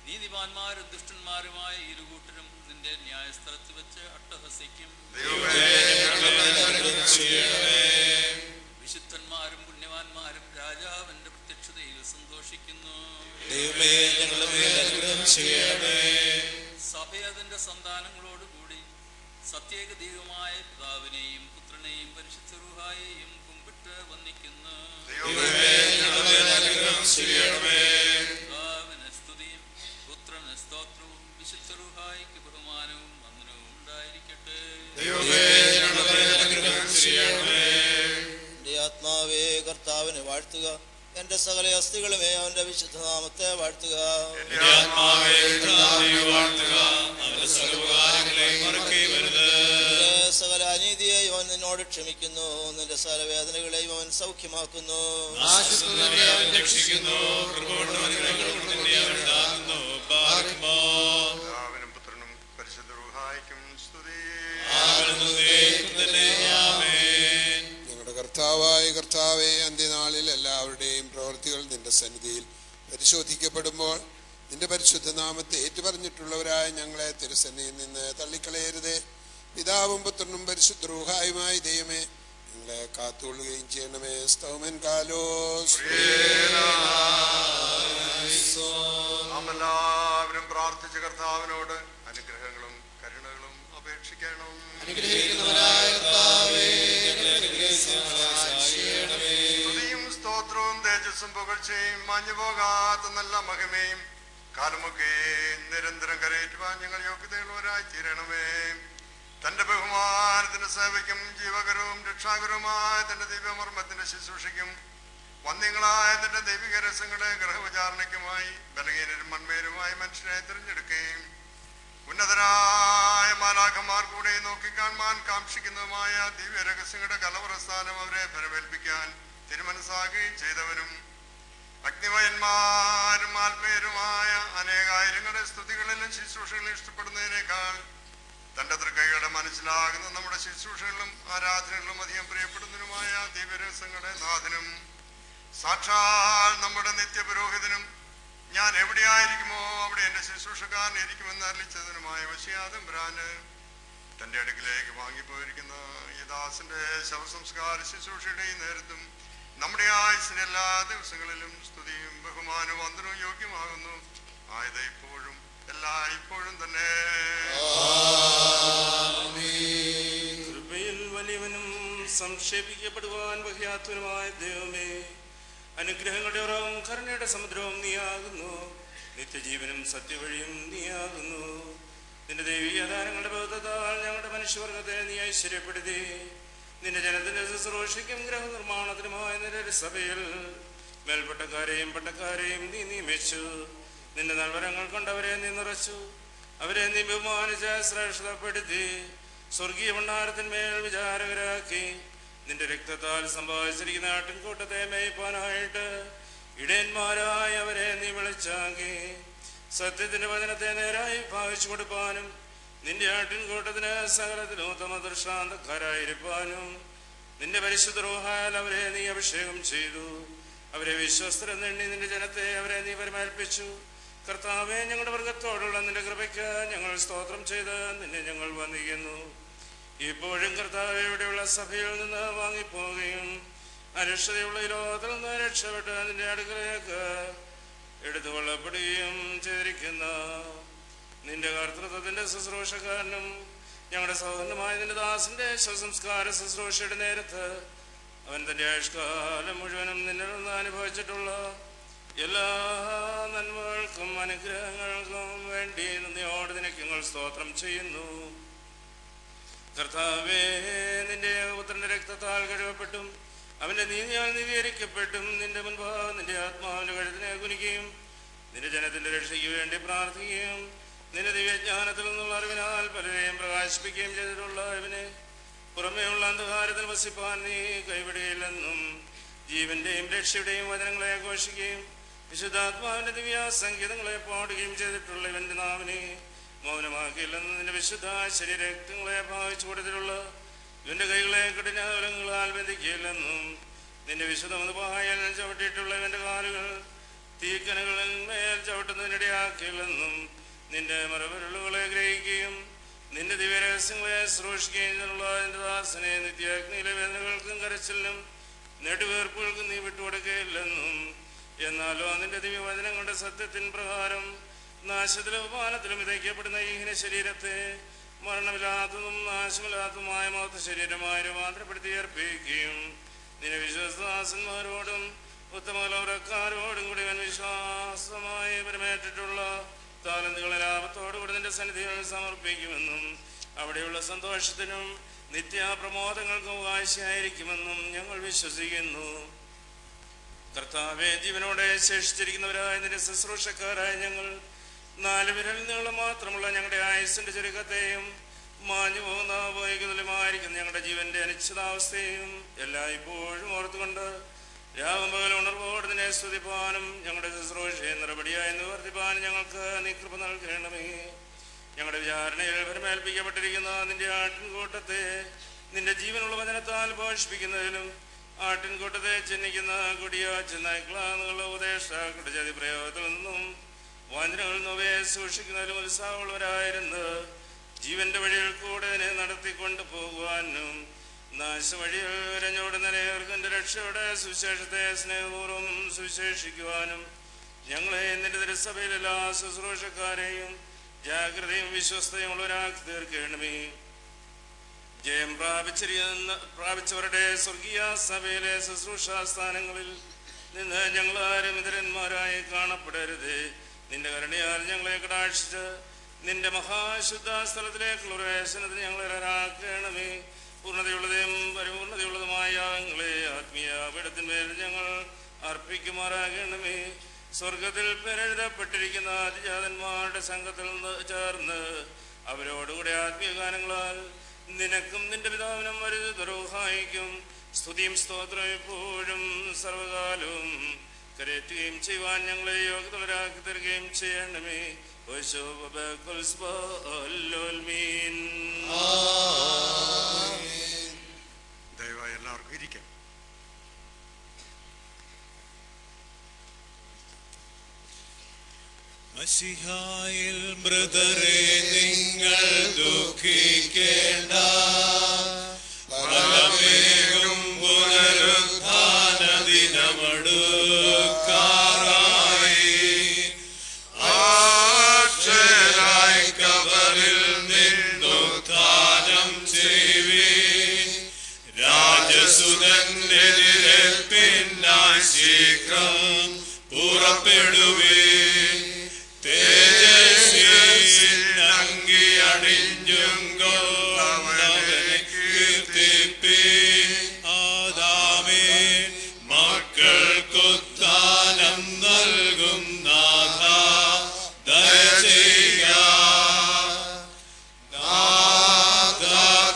നീതിമാന്മാരും ദുഷ്ടന്മാരുമായ ഇരുകൂട്ടരും നിന്റെ ന്യായസ്ഥലത്ത് വെച്ച് അട്ടഹസിക്കും. ദൈവമേ, ഞങ്ങളുടെ മേൽ അനുഗ്രഹം ചെയ്യണമേ. വിശുദ്ധന്മാരും പുണ്യവാന്മാരും രാജാവിന്റെ പ്രത്യക്ഷതയിൽ സന്തോഷിക്കുന്നു. ദൈവമേ, ഞങ്ങളുടെ മേൽ അനുഗ്രഹം ചെയ്യണമേ. സഭ അതിന്റെ സന്താനങ്ങളോടുകൂടി സത്യേക ദൈവമായ പിതാവിനെയും പുത്രനെയും പരിശുദ്ധ റൂഹായെയും കുമ്പിട്ട് വന്ദിക്കുന്നു. ദൈവമേ, ഞങ്ങളുടെ മേൽ അനുഗ്രഹം ചെയ്യണമേ. പിതാവിന് സ്തുതിയും പുത്രന് സ്തോത്രവും വിശുദ്ധ റൂഹായിക്ക് ബഹുമാനവും വന്ദനവും ഉണ്ടായിരിക്കട്ടെ. ദൈവമേ, ഞങ്ങളുടെ മേൽ അനുഗ്രഹം ചെയ്യണമേ. ആത്മാവേ, കർത്താവിനെ വാഴ്ത്തുക. എന്റെ സകല അസ്ഥികളുമേ അവന്റെ വിശുദ്ധ നാമത്തെ വാഴ്ത്തുക. സകല അനീതിയെയും അവൻ നിന്നോട് ക്ഷമിക്കുന്നു. നിന്റെ സകല വേദനകളെയും അവൻ സൗഖ്യമാക്കുന്നു. പിതാവിനും പുത്രനും പരിശുദ്ധ റൂഹായിക്കും സ്തുതി. ഞങ്ങളുടെ കർത്താവേ, അന്ത്യനാളിൽ എല്ലാവരുടെയും പ്രവൃത്തികൾ നിന്റെ സന്നിധിയിൽ പരിശോധിക്കപ്പെടുമ്പോൾ നിന്റെ പരിശുദ്ധ നാമത്തെ ഏറ്റുപറഞ്ഞിട്ടുള്ളവരായ ഞങ്ങളെ തിരുസന്നിധിയിൽ നിന്ന് തള്ളിക്കളയരുതേ. പിതാവും പുത്രനും പരിശുദ്ധ റൂഹായുമായി ദൈവമേ, ഞങ്ങളെ കാത്തുകൊള്ളുകയും ചെയ്യണമേ. സ്തോമൻ കാലോസ്. നാം എല്ലാവരും പ്രാർത്ഥിച്ച കർത്താവിനോട് അനുഗ്രഹങ്ങളും കരുണകളും അപേക്ഷിക്കണം. സ്തുതിയും സ്തോത്രവും തേജസ്സും പുകഴ്ചയും മാഞ്ഞുപോകാത്ത നല്ല മഹിമയും കാലമൊക്കെ നിരന്തരം കരയേറ്റുവാൻ ഞങ്ങൾ യോഗ്യതയുള്ളവരായി തീരണമേ. തന്റെ ബഹുമാനത്തിന്റെ സേവയ്ക്കും ജീവകരവും രക്ഷാകരവുമായ തന്റെ ദിവ്യമർമ്മത്തിന്റെ ശുശ്രൂഷയ്ക്കും വന്യങ്ങളായ തന്റെ ദൈവിക രസങ്ങളുടെ ഗ്രഹവിചാരണയ്ക്കുമായി ബലഹീനരും മൺമേരുമായ മനുഷ്യരെ തിരഞ്ഞെടുക്കുകയും ഉന്നതരായ മാലാഖമാർ കൂടെ നോക്കിക്കാണുവാൻ കാക്ഷിക്കുന്നതുമായ ദിവ്യ രഹസ്യങ്ങളുടെ കലവറസ്ഥാനം അവരെ ഫലമേൽപ്പിക്കാൻ തിരുമനസ്സാകുകയും ചെയ്തവനും അഗ്നിമയന്മാരും ആത്മീയരുമായ അനേകായിരങ്ങളുടെ സ്തുതികളിലും ശുശ്രൂഷകളിലും ഇഷ്ടപ്പെടുന്നതിനേക്കാൾ തന്റെ തൃക്കൈകളുടെ മനസ്സിലാകുന്ന നമ്മുടെ ശുശ്രൂഷകളിലും ആരാധനകളിലും അധികം പ്രിയപ്പെടുന്നതിനുമായ ദിവ്യരഹസ്യങ്ങളുടെ നാഥനും സാക്ഷാൽ നമ്മുടെ നിത്യപുരോഹിതനും ഞാൻ എവിടെയായിരിക്കുമോ അവിടെ എന്റെ ശുശ്രൂഷക്കാരൻ ഇരിക്കുമെന്ന് അറിയിച്ചതിനുമായ വശിയാതമ്പുരാന് തന്റെ അടുക്കിലേക്ക് വാങ്ങിപ്പോയിരിക്കുന്ന ഈ ദാസന്റെ ശവസംസ്കാര ശുശ്രൂഷയുടെ ഈ നേരത്തും നമ്മുടെ ആയുസിന്റെ എല്ലാ ദിവസങ്ങളിലും സ്തുതിയും ബഹുമാനവും വന്ദനവും യോഗ്യമാകുന്നു. ആയത് ഇപ്പോഴും ഇപ്പോഴും തന്നെ. കൃപയിൽ വലിയവനും സംക്ഷേപിക്കപ്പെടുവാൻ വഹിയാത്തവനുമായ ദൈവമേ, അനുഗ്രഹങ്ങളുടെ ഉറവും കരുണയുടെ സമുദ്രവും നീയാകുന്നു. നിത്യജീവനും സത്യവഴിയും നീയാകുന്നു. നിന്റെ ദൈവീയ ദാനങ്ങളുടെ ബോധത്താൽ ഞങ്ങളുടെ മനുഷ്യവർഗത്തെ നീ ഐശ്വര്യപ്പെടുത്തി നിന്റെ ജനത്തിന്റെ ശുശ്രൂഷയ്ക്കും ഗൃഹനിർമ്മാണത്തിനുമായ നിന്റെ സഭയിൽ മേൽപ്പട്ടക്കാരെയും പട്ടക്കാരെയും നീ നിയമിച്ചു. നിന്റെ നൽവരങ്ങൾ കൊണ്ടവരെ നീ നിറച്ചു. അവരെ നീ ബഹുമാനിച്ച ശ്രേഷ്ഠതപ്പെടുത്തി സ്വർഗീയ ഭണ്ഡാരത്തിന്മേൽ വിചാരകരാക്കി. നിന്റെ രക്തത്താൽ സമ്പാദിച്ചിരിക്കുന്ന ആട്ടിൻകൂട്ടത്തെ മേയ്പ്പാനായിട്ട് ഇടയന്മാരായ അവരെ നീ വിളിച്ചാക്കി. സത്യത്തിന്റെ വചനത്തെ നേരായി ഭാവിച്ചു കൊടുപ്പാനും നിന്റെ ആട്ടിൻകൂട്ടത്തിന് സകലത്തിലും ഉത്തമ ദൃഷ്ടാന്തക്കാരായിരിക്കാനും നിന്റെ പരിശുദ്ധ റൂഹാൽ അവരെ നീ അഭിഷേകം ചെയ്തു. അവരെ വിശ്വസ്തരെന്നെണ്ണി നിന്റെ ജനത്തെ അവരെ നീ പരിമേൽപ്പിച്ചു. കർത്താവേ, ഞങ്ങളുടെ വർഗത്തോടുള്ള നിന്റെ കൃപയ്ക്ക് ഞങ്ങൾ സ്തോത്രം ചെയ്ത് നിന്നെ ഞങ്ങൾ വന്ദിക്കുന്നു. ഇപ്പോഴും കർത്താവേ, ഇവിടെയുള്ള സഭയിൽ നിന്ന് വാങ്ങിപ്പോവുകയും അരക്ഷതയുള്ള ഈ ലോകത്തിൽ നിന്ന് രക്ഷപ്പെട്ട് നിന്റെ അടുക്കലേക്ക് എടുത്തുകൊള്ളപ്പെടുകയും ചെയ്തിരിക്കുന്ന നിന്റെ കർത്തൃത്വത്തിന്റെ ശുശ്രൂഷക്കാരനും ഞങ്ങളുടെ സഹോദരനുമായ നിന്റെ ദാസന്റെ ശവസംസ്കാര ശുശ്രൂഷയുടെ നേരത്ത് അവൻ തൻ്റെ ആയുഷ്കാലം മുഴുവനും നിന്നിൽ നിന്ന് അനുഭവിച്ചിട്ടുള്ള എല്ലാ നന്മകൾക്കും അനുഗ്രഹങ്ങൾക്കും വേണ്ടി നന്ദിയോട് നിനക്ക് ഞങ്ങൾ സ്തോത്രം ചെയ്യുന്നു. കർത്താവേ, നിന്റെ പുത്രന്റെ രക്തത്താൽ കഴുകപ്പെട്ടും അവന്റെ നീതിയാൽ നീതീകരിക്കപ്പെട്ടും നിന്റെ മുൻപാകെ നിന്റെ ആത്മാവിന്റെ കഴുത്തിനെ കുനിക്കുകയും നിന്റെ ജനത്തിന്റെ രക്ഷയ്ക്ക് വേണ്ടി പ്രാർത്ഥിക്കുകയും നിന്റെ ദിവ്യജ്ഞാനത്തിൽ നിന്നുള്ള അറിവിനാൽ പലരെയും പ്രകാശിപ്പിക്കുകയും ചെയ്തിട്ടുള്ള ഇവനെ പുറമേയുള്ള അന്ധകാരത്തിൽ വസിപ്പാൻ നീ കൈവിടുകയില്ലെന്നും ജീവന്റെയും രക്ഷയുടെയും വചനങ്ങളെ ആഘോഷിക്കുകയും വിശുദ്ധാത്മാവിന്റെ ദിവ്യ സംഗീതങ്ങളെ പാടുകയും ചെയ്തിട്ടുള്ള ഇവന്റെ നാവിനെ മൗനമാക്കിയില്ലെന്നും നിന്റെ വിശുദ്ധ ശരീരക്തങ്ങളെ ഭാവിച്ചു കൊടുത്തിട്ടുള്ള ഇവന്റെ കൈകളെ കഠിനങ്ങളാൽ ബന്ധിക്കില്ലെന്നും നിന്റെ വിശുദ്ധമെന്ന് പായൽ ചവിട്ടിയിട്ടുള്ള ഇവന്റെ കാലുകൾ തീക്കനകളിൽ മേൽ ചവിട്ടുന്നതിനിടയാക്കിയില്ലെന്നും നിന്റെ മറവിരലുകളെ ഗ്രഹിക്കുകയും നിന്റെ ദിവ്യരഹസ്യങ്ങളെ ശ്രോഷിക്കുകയും എന്നുള്ള എന്റെ ദാസനെ നിത്യാഗ്നിയിലെ വേദനകൾക്കും കരച്ചിലും നെടുവീർപ്പുകൾക്കും നീ വിട്ടുകൊടുക്കുകയില്ലെന്നും എന്നാലോ നിന്റെ ദിവ്യവചനങ്ങളുടെ സത്യത്തിൻ പ്രകാരം നാശത്തിലും അപമാനത്തിലും വിതയ്ക്കപ്പെടുന്ന ഈ ശരീരത്തെ മരണമില്ലാത്തതും നാശമില്ലാത്തതുമായ മൗത്ത ശരീരമായി രൂപാന്തരപ്പെടുത്തി അർപ്പിക്കുകയും നിന്റെ വിശ്വാസദാസന്മാരോടും ഉത്തമകലവരക്കാരോടും കൂടി അവൻ വിശ്വാസമായി പരമേറ്റിട്ടുള്ള താലന്തുകളെ ലാഭത്തോടുകൂടി നിന്റെ സന്നിധികൾ സമർപ്പിക്കുമെന്നും അവിടെയുള്ള സന്തോഷത്തിനും നിത്യപ്രമോദങ്ങൾക്കും അവകാശിയായിരിക്കുമെന്നും ഞങ്ങൾ വിശ്വസിക്കുന്നു. കർത്താവേ, ജീവനോടെ ശേഷിച്ചിരിക്കുന്നവരായ നിന്റെ ശുശ്രൂഷക്കാരായ ഞങ്ങൾ 4 വിരൽ നീളം മാത്രമുള്ള ഞങ്ങളുടെ ആയുസ്സിന്റെ ചുരുക്കത്തെയും മാഞ്ഞു പോകുന്ന വൈകുതലുമായിരിക്കുന്ന ഞങ്ങളുടെ ജീവന്റെ അനിശ്ചിതാവസ്ഥയും എല്ലായ്പ്പോഴും ഓർത്തുകൊണ്ട് രാവും പകൽ ഉണർവോട് നിന്നെ സ്തുതിപ്പാനും ഞങ്ങളുടെ ശുശ്രൂഷയെ നിറപടിയായി നിവർത്തിപ്പാനും ഞങ്ങൾക്ക് നീ കൃപ നൽകണമേ. ഞങ്ങളുടെ വിചാരണയിൽ പരമേൽപ്പിക്കപ്പെട്ടിരിക്കുന്ന നിന്റെ ആട്ടിൻകൂട്ടത്തെ നിന്റെ ജീവനുള്ള വചനത്താൽ പോഷിപ്പിക്കുന്നതിലും ആട്ടിൻകൂട്ടത്തെ ചിഹ്നിക്കുന്ന കൊടിയ ചെന്നായ്ക്കളാന്നുള്ള ഉപദേഷ്ടാക്കളുടെ ചതി പ്രയോഗത്തിൽ നിന്നും വാഞ്ചനകളിൽ നിന്നവയെ സൂക്ഷിക്കുന്നതിലും ഉത്സാഹമുള്ളവരായിരുന്നു ജീവന്റെ വഴികൾ കൂടെ നടത്തിക്കൊണ്ട് പോകുവാനും നാശവഴികൾ വരഞ്ഞോട് നിലയേർക്കിന്റെ രക്ഷയുടെ സുവിശേഷത്തെ സ്നേഹപൂർവ്വം സുവിശേഷിക്കുവാനും ഞങ്ങളെ നിന്റെ തിരുസഭയിൽ എല്ലാ ശുശ്രൂഷക്കാരെയും ജാഗ്രതയും വിശ്വസ്തയും ഉള്ളവരാക്കി തീർക്കണമേ. ജയം പ്രാപിച്ചവരുടെ സ്വർഗീയ സഭയിലെ ശുശ്രൂഷാ സ്ഥാനങ്ങളിൽ നിന്ന് ഞങ്ങളാരും ഇതരന്മാരായി കാണപ്പെടരുത്. നിന്റെ കരുണയാൽ ഞങ്ങളെ കടാക്ഷിച്ച് നിന്റെ മഹാശുദ്ധ സ്ഥലത്തിലേക്കുള്ള പ്രവേശനത്തിന് ഞങ്ങളെ അർഹരാക്കണമേ. പൂർണ്ണതയുള്ളതും പരിപൂർണതയുള്ളതുമായ ഞങ്ങളെ ആത്മീയ പീഠത്തിന്മേൽ ഞങ്ങൾ അർപ്പിക്കുമാറാകണമേ. സ്വർഗത്തിൽ പേരെഴുതപ്പെട്ടിരിക്കുന്ന അതിജാതന്മാരുടെ സംഘത്തിൽ നിന്ന് ചേർന്ന് അവരോടുകൂടെ ആത്മീയ ഗാനങ്ങളാൽ നിനക്കും നിന്റെ പിതാവിനും ദുരൂഹായിക്കും സ്തുതിയും സ്തോത്രം എപ്പോഴും സർവകാലവും കരയറ്റുകയും ചെയ്യുവാൻ ഞങ്ങളെ യോഗ്യതവരാക്കി തരികയും ചെയ്യണമേ. ദയവായി എല്ലാവർക്കും ഇരിക്കാം. മശിഹായിൽ ബ്രദറെ നിങ്ങൾ ദുഃഖിക്കേണ്ട, ഫലമേകും പുനരുത്ഥാന ദിനമടുക്കാറായി. അക്ഷരായി കബറിൽ നിന്നുത്ഥാനം ചെയ്യുവീൻ, രാജസുതന്റെ നിരപ്പിനായി ശീഘ്രം പുറപ്പെടുവീൻ. തേജസ്വിനങ്കി അണിഞ്ഞും കൊണ്ടവനെ കീർത്തിപ്പീൻ. ആദാമേൻ മക്കൾക്കുത്ഥാനം നൽകും നാഥ ദയ ചെയ്യുക. നാഥ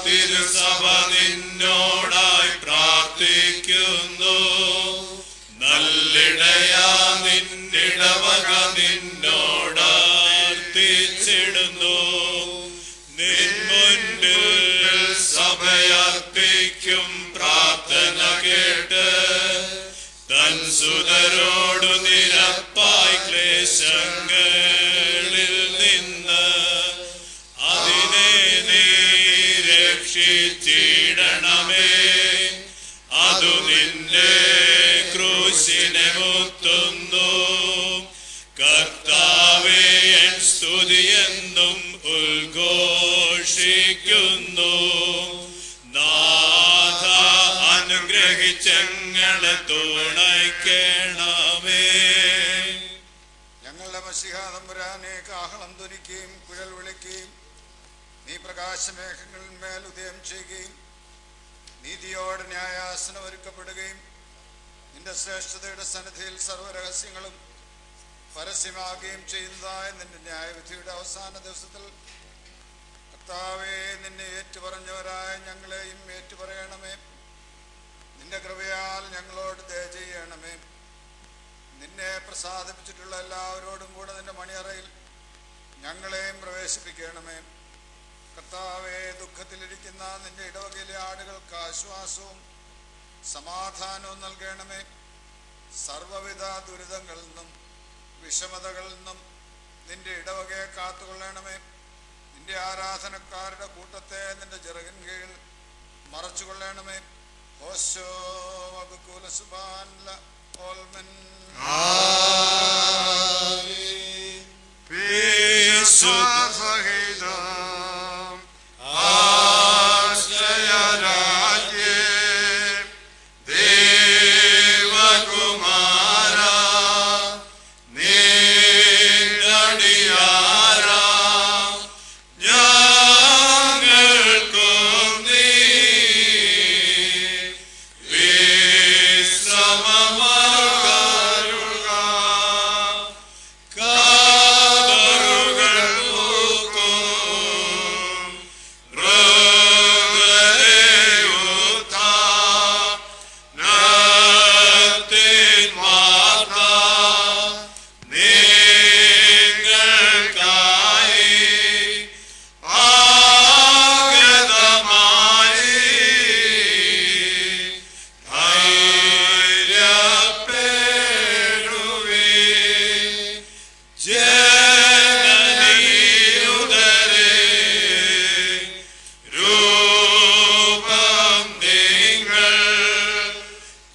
തിരുസഭ നിന്നോടായി പ്രാർത്ഥിക്കുന്നു. നല്ലിടയാ നിന്നിടവക നിന്നോടർത്തിച്ചിടുന്നു. നിൻ മുൻപിൽ സഭയർപ്പിക്കും പ്രാർത്ഥന കേട്ട് തൻ സുതരോടു നിരപ്പായി ക്ലേശങ്ങളിൽ നിന്ന് അതിനെ നീ രക്ഷിച്ചിടണമേ. അതു നിന്റെ ക്രൂശിനെ മുത്തുന്നു. കർത്താവേ, എൻ സ്തുതിയെന്നും ഉദ്ഘോഷിക്കുന്നു. ഞങ്ങളെ തുണയ്ക്കണമേ. ഞങ്ങളുടെ മശിഹാ തമ്പുരാനെ കാഹളം ധ്വനിക്കുകയും കുഴൽ വിളിക്കുകയും നീ പ്രകാശമേഘങ്ങളിന്മേൽ ഉദയം ചെയ്യുകയും നീതിയോടെ ന്യായാസനം ഒരുക്കപ്പെടുകയും നിന്റെ ശ്രേഷ്ഠതയുടെ സന്നിധിയിൽ സർവ്വരഹസ്യങ്ങളും പരസ്യമാകുകയും ചെയ്യുന്നതായ നിന്റെ ന്യായവിധിയുടെ അവസാന ദിവസത്തിൽ കർത്താവേ, നിന്നെ ഏറ്റുപറഞ്ഞവരായ ഞങ്ങളെയും ഏറ്റുപറയണമേ. നിന്റെ കൃപയാൽ ഞങ്ങളോട് ദയ ചെയ്യണമേ. നിന്നെ പ്രസാദിപ്പിച്ചിട്ടുള്ള എല്ലാവരോടും കൂടെ നിന്റെ മണിയറയിൽ ഞങ്ങളെയും പ്രവേശിപ്പിക്കണമേ. കർത്താവേ, ദുഃഖത്തിലിരിക്കുന്ന നിന്റെ ഇടവകയിലെ ആടുകൾക്ക് ആശ്വാസവും സമാധാനവും നൽകണമേ. സർവവിധ ദുരിതങ്ങളിൽ നിന്നും വിഷമതകളിൽ നിന്നും നിന്റെ ഇടവകയെ കാത്തുകൊള്ളണമേ. നിന്റെ ആരാധനക്കാരുടെ കൂട്ടത്തെ നിന്റെ ചിറകിൻ കീഴിൽ മറച്ചുകൊള്ളണമേ. ഓശോ വബുകുല സുബാൻല ഓൽമൻ വിശ്വാസഹിതം ആശ്രയരാജ്യേ ദേവകുമാര നീണ്ടടിയാരാ ഞങ്ങൾക്കും നീ വിശ്രമമരുളുക. കബറുകൾ പൂക്കും മൃഗരയുദ്ധാനത്തിൻ വാർത്ത നിങ്ങൾക്കായി ആഗതമായി. ധൈര്യപ്പെടുവിൻ ജനനിയുദരേ, രൂപം നിങ്ങൾ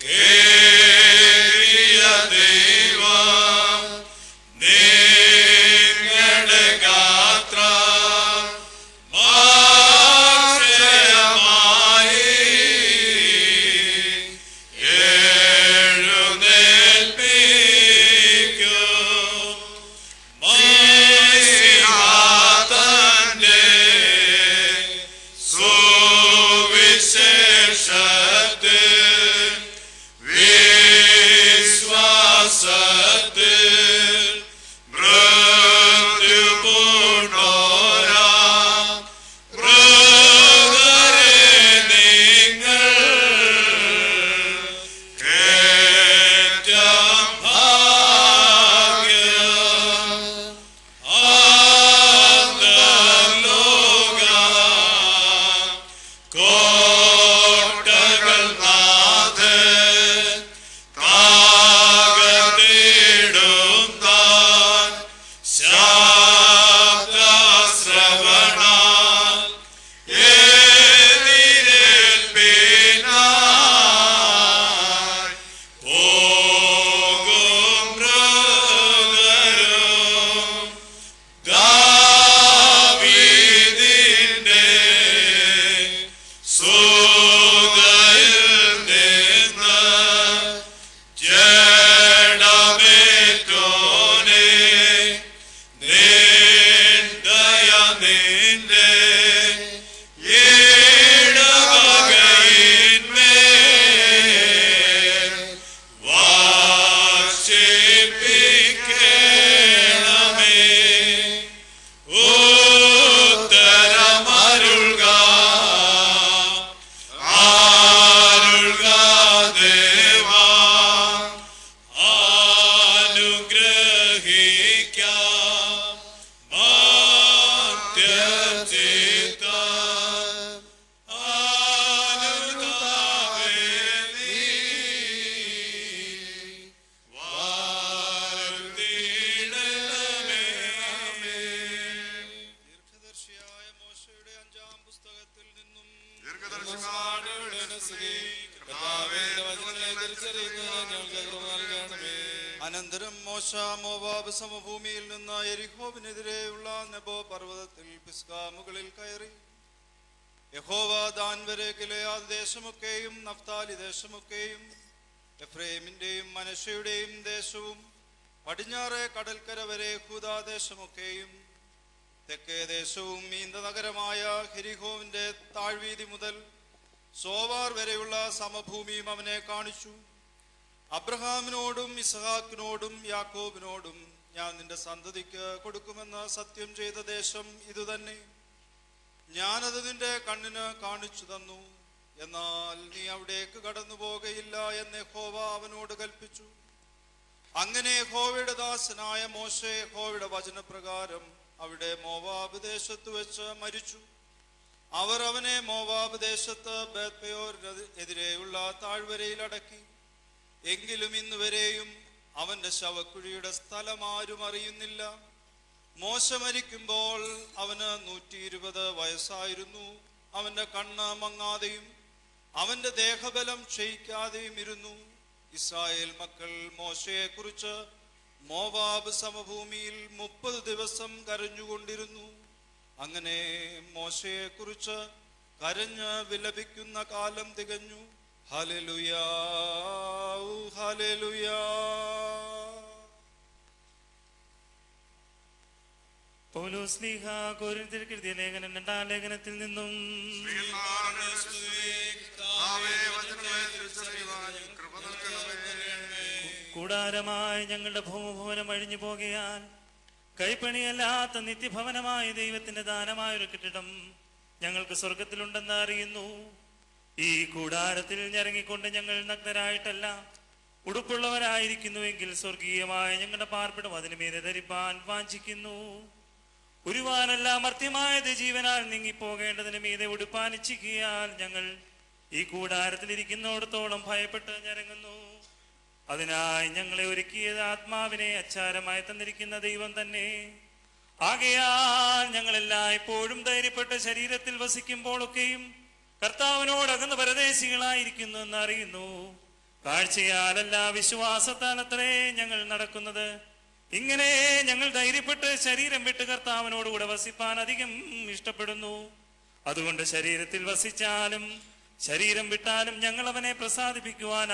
കേറിയ ദൈവം നിങ്ങളുടെ ഗാത്രം ആശ്രയമായി എഴുന്നേൽപ്പിക്കും. മസിഹാതന്റെ സുവിശേഷത്തിൽ വിശ്വാസത്തിൽ മൃത്യുപൂർണ്ണോരാം മൃഗരെ നിങ്ങൾ ഏറ്റം ഭാഗ്യം. അന്തർലോകം കോട്ടകൾ നാഥൻ താകത്തിടും താൻ ശബ്ദശ്രവണാൽ എതിരേൽപ്പിനായി പോകും മൃഗരും ദാവീദിന്റെ സുതയിൽ നിന്ന് ജഡമേറ്റോനെ നിന്ദയ നിന്റെ ഇടവകയിന്മേൽ വർഷിപ്പിക്കണമേ. ഉത്തരമരുൾക ആരുൾക ദേവാ, അനുഗ്രഹിക്കാം മധ്യചിത്തം. അനുതാപേ നീ വാഴ്ത്തിടണമേ. ദീർഘദർശിയായ മോശയുടെ 5-ാം പുസ്തകത്തിൽ നിന്നും അനന്തരം മോശ മോവാബ് സമഭൂമിയിൽ നിന്ന് യെരിഹോവിനെതിരെയുള്ള നെബോ പർവ്വതത്തിൽ പിസ്ഗാ മുകളിൽ കയറി യഹോവ ദാൻ വരെ ഗിലെയാദ് ദേശമൊക്കെയും നഫ്താലി ദേശമൊക്കെയും എഫ്രൈമിന്റെയും മനശ്ശയുടെയും ദേശവും പടിഞ്ഞാറെ കടൽക്കര വരെ യഹൂദാ ദേശമൊക്കെയും തെക്കേ ദേശവും മീന്ത നഗരമായ ഹെരിഹോവിന്റെ താഴ്വീതി മുതൽ സോവാർ വരെയുള്ള സമഭൂമിയും അവനെ കാണിച്ചു. അബ്രഹാമിനോടും ഇസ്ഹാക്കിനോടും യാക്കോബിനോടും ഞാൻ നിന്റെ സന്തതിക്ക് കൊടുക്കുമെന്ന് സത്യം ചെയ്ത ദേശം ഇതുതന്നെ. ഞാനത് നിന്റെ കണ്ണിന് കാണിച്ചു തന്നു, എന്നാൽ നീ അവിടേക്ക് കടന്നു പോകയില്ല എന്ന് യഹോവ അവനോട് കൽപ്പിച്ചു. അങ്ങനെ യഹോവയുടെ ദാസനായ മോശെ യഹോവയുടെ വചനപ്രകാരം അവിടെ മോവാബ് ദേശത്ത് വെച്ച് മരിച്ചു. അവർ അവനെ മോവാബ് ദേശത്ത് ബേത്പയോരിന് എതിരെയുള്ള താഴ്വരയിൽ അടക്കി. എങ്കിലും ഇന്നുവരെയും അവന്റെ ശവക്കുഴിയുടെ സ്ഥലം ആരും അറിയുന്നില്ല. മോശ മരിക്കുമ്പോൾ അവന് 120 വയസ്സായിരുന്നു. അവന്റെ കണ്ണ് മങ്ങാതെയും അവന്റെ ദേഹബലം ക്ഷയിക്കാതെയും ഇരുന്നു. ഇസ്രായേൽ മക്കൾ മോശയെ കുറിച്ച് മോവാബ് സമഭൂമിയിൽ 30 ദിവസം കരഞ്ഞുകൊണ്ടിരുന്നു. അങ്ങനെ മോശയെ കുറിച്ച് കരഞ്ഞ് വിലപിക്കുന്ന കാലം തികഞ്ഞു. ഹല്ലേലൂയാ, ഹല്ലേലൂയാ. പൗലോസ് ശ്ലീഹ കൊരിന്ത്യർക്ക് എഴുതിയ ലേഖനം 2-ാം ലേഖനത്തിൽ നിന്നും കൂടാരമായി ഞങ്ങളുടെ ഭൂമഭവനം അഴിഞ്ഞു പോകയാൽ കൈപ്പണിയല്ലാത്ത നിത്യഭവനമായ ദൈവത്തിന്റെ ദാനമായൊരു കെട്ടിടം ഞങ്ങൾക്ക് സ്വർഗത്തിലുണ്ടെന്ന് അറിയുന്നു. ഈ കൂടാരത്തിൽ ഞരങ്ങിക്കൊണ്ട് ഞങ്ങൾ നഗ്നരായിട്ടല്ല ഉടുപ്പുള്ളവരായിരിക്കുന്നുവെങ്കിൽ സ്വർഗീയമായ ഞങ്ങളുടെ പാർപ്പിടം അതിനുമീതെ ധരിപ്പാൻ വാഞ്ചിക്കുന്നു. ഉരുവാനല്ല മർത്യമായത് ജീവനാൽ നീങ്ങിപ്പോകേണ്ടതിന് മീതെ ഉടുപ്പാൻ ഇച്ഛിക്കിയാൽ ഞങ്ങൾ ഈ കൂടാരത്തിൽ ഇരിക്കുന്നിടത്തോളം ഭയപ്പെട്ട് ഞരങ്ങുന്നു. അതിനായി ഞങ്ങളെ ഒരുക്കിയത് ആത്മാവിനെ അച്ചാരമായി തന്നിരിക്കുന്ന ദൈവം തന്നെ. ആകയാൽ ഞങ്ങളെല്ലായ്പ്പോഴും ധൈര്യപ്പെട്ട് ശരീരത്തിൽ വസിക്കുമ്പോഴൊക്കെയും കർത്താവിനോടകന്ന് പരദേശികളായിരിക്കുന്നു എന്ന് അറിയുന്നു. കാഴ്ചയാലല്ല വിശ്വാസത്താലത്രേ ഞങ്ങൾ നടക്കുന്നത്. ഇങ്ങനെ ഞങ്ങൾ ധൈര്യപ്പെട്ട് ശരീരം വിട്ട് കർത്താവിനോടുകൂടെ വസിപ്പാൻ അധികം ഇഷ്ടപ്പെടുന്നു. അതുകൊണ്ട് ശരീരത്തിൽ വസിച്ചാലും ശരീരം വിട്ടാലും ഞങ്ങൾ അവനെ പ്രസാദിപ്പിക്കുവാൻ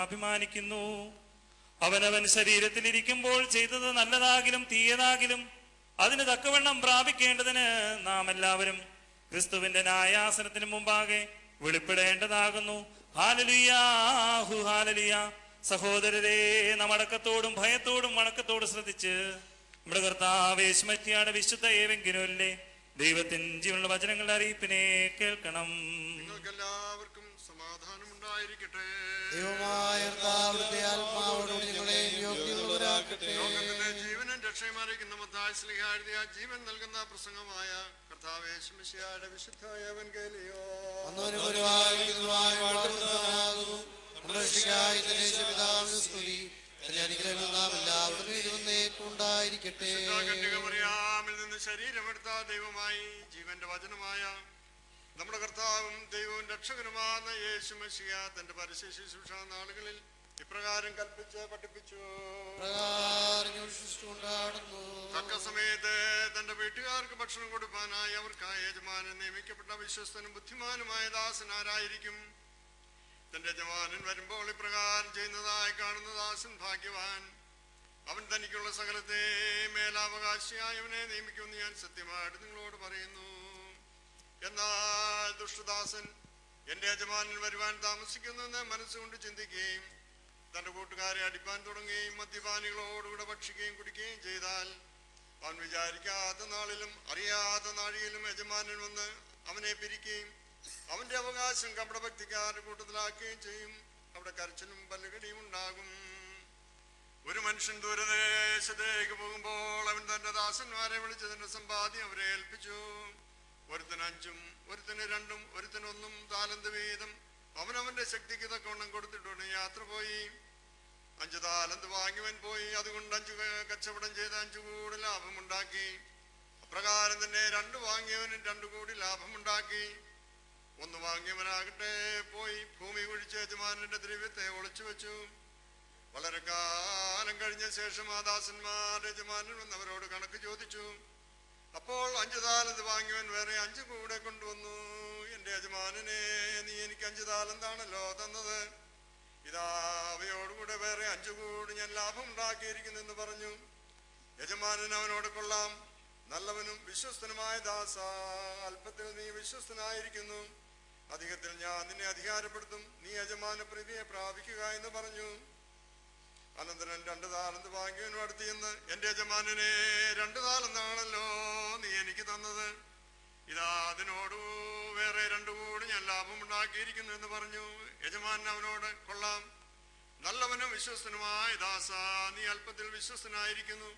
അഭിമാനിക്കുന്നു. അവനവൻ ശരീരത്തിൽ ഇരിക്കുമ്പോൾ ചെയ്തത് നല്ലതാകിലും തീയതാകിലും അതിന് തക്കവണ്ണം പ്രാപിക്കേണ്ടതിന് നാം എല്ലാവരും ക്രിസ്തുവിന്റെ ന്യായാസനത്തിന് മുമ്പാകെ വെളിപ്പെടേണ്ടതാകുന്നു. ഹല്ലേലൂയാ, ഹല്ലേലൂയാ. സഹോദരരെ, നാം അടക്കത്തോടും ഭയത്തോടും വണക്കത്തോടും ശ്രദ്ധിച്ച് നമ്മുടെ കർത്താവ് യേശുമിശിഹായുടെ വിശുദ്ധ ഏവെങ്കിലുമല്ലേ ദൈവത്തിൻ ജീവനുള്ള വചനങ്ങളുടെ അറിയിപ്പിനെ കേൾക്കണം. നിങ്ങൾക്കെല്ലാവർക്കും സമാധാനം ഉണ്ടായിരിക്കട്ടെ. ലോകത്തിന്റെ ജീവനും രക്ഷയും അറിയിക്കുന്ന മത്തായി ശ്ലീഹ എഴുതിയ ജീവൻ നൽകുന്ന പ്രസംഗമായ കർത്താവ് യേശുമിശിഹായുടെ വിശുദ്ധ ഏവൻഗേലിയോ മറിയാമിൽ നിന്ന് ശരീരമെടുത്ത ദൈവമായി ജീവന്റെ വചനമായ നമ്മുടെ കർത്താവും ദൈവവും രക്ഷകനുമായ യേശുമിശിഹ തന്റെ പരസ്യ ശുശ്രൂഷ നാളുകളിൽ ഇപ്രകാരം കൽപ്പിച്ച് പഠിപ്പിച്ചു. തക്ക സമയത്ത് തന്റെ വീട്ടുകാർക്ക് ഭക്ഷണം കൊടുക്കാനായി അവർക്കായി യജമാനൻ നിയമിക്കപ്പെട്ട വിശ്വസ്തനും ബുദ്ധിമാനുമായ ദാസനാരായിരിക്കും. തന്റെ യജമാനൻ വരുമ്പോൾ ഇപ്രകാരം ചെയ്യുന്നതായി കാണുന്ന ദാസൻ ഭാഗ്യവാൻ. അവൻ തനിക്കുള്ള സകലത്തെ മേലാവകാശിയായി അവനെ നിയമിക്കുമെന്ന് ഞാൻ സത്യമായിട്ട് നിങ്ങളോട് പറയുന്നു. എന്നാൽ ദുഷ്ടദാസൻ എന്റെ യജമാനൻ വരുവാൻ താമസിക്കുന്നുവെന്ന് മനസ്സുകൊണ്ട് ചിന്തിക്കുകയും തന്റെ കൂട്ടുകാരെ അടിപ്പാൻ തുടങ്ങുകയും മദ്യപാനികളോടുകൂടെ ഭക്ഷിക്കുകയും കുടിക്കുകയും ചെയ്താൽ അവൻ വിചാരിക്കാത്ത നാളിലും അറിയാത്ത നാഴികയിലും യജമാനൻ വന്ന് അവനെ പിരിക്കുകയും അവന്റെ അവകാശം കപടഭക്തിക്കാരുടെ കൂട്ടത്തിലാക്കുകയും ചെയ്യും. അവിടെ കരച്ചിലും പല്ലുകടിയും ഉണ്ടാകും. ഒരു മനുഷ്യൻ ദൂരദേശത്തേക്ക് പോകുമ്പോൾ അവൻ തന്റെ ദാസന്മാരെ വിളിച്ച് തന്റെ സമ്പാദ്യം അവരെ ഏൽപ്പിച്ചു. ഒരുത്തിന് 5, ഒരുത്തിന് 2, ഒരുത്തിന് 1 താലന്ത് വീതം അവനവന്റെ ശക്തിക്ക് തക്കവണ്ണം കൊടുത്തിട്ടുണ്ട് യാത്ര പോയി. 5 താലന്ത് വാങ്ങിയവൻ പോയി അതുകൊണ്ട് 5 കച്ചവടം ചെയ്ത് 5 കൂടി ലാഭമുണ്ടാക്കി. അപ്രകാരം തന്നെ 2 വാങ്ങിയവനും 2 കൂടി ലാഭമുണ്ടാക്കി. 1 വാങ്ങിയവനാകട്ടെ പോയി ഭൂമി കുഴിച്ച് യജമാനന്റെ ദ്രവ്യത്തെ ഒളിച്ചു വെച്ചു. വളരെ കാലം കഴിഞ്ഞ ശേഷം ആ ദാസന്മാർ യജമാനൻ വന്നവരോട് കണക്ക് ചോദിച്ചു. അപ്പോൾ 5 താലന്ത് വാങ്ങിയവൻ വേറെ 5 കൂടെ കൊണ്ടുവന്നു. എൻ്റെ യജമാനനെ നീ എനിക്ക് 5 താലന്താണല്ലോ തന്നത്. ഇതാ അവയോടുകൂടെ വേറെ 5 കൂടി ഞാൻ ലാഭം ഉണ്ടാക്കിയിരിക്കുന്നെന്ന് പറഞ്ഞു. യജമാനൻ അവനോട്, കൊള്ളാം, നല്ലവനും വിശ്വസ്തനുമായ ദാസ, അല്പത്തിൽ നീ വിശ്വസ്തനായിരിക്കുന്നു, അധികത്തിൽ ഞാൻ നിന്നെ അധികാരപ്പെടുത്തും, നീ യജമാന പ്രീതിയെ പ്രാപിക്കുക എന്ന് പറഞ്ഞു. അനന്തരം 2 താലന്ത് വാങ്ങിയവനും അടുത്ത് ചെന്ന്, എൻ്റെ യജമാനനെ 2 താലന്താണല്ലോ നീ എനിക്ക് തന്നത്. ഇതാ അതിനോട് വേറെ 2 കൂടി ഞാൻ ലാഭമുണ്ടാക്കിയിരിക്കുന്നു എന്ന് പറഞ്ഞു. യജമാനൻ അവനോട്, കൊള്ളാം, നല്ലവനും വിശ്വസ്തനുമായ ദാസ, നീ അല്പത്തിൽ വിശ്വസ്തനായിരിക്കുന്നു,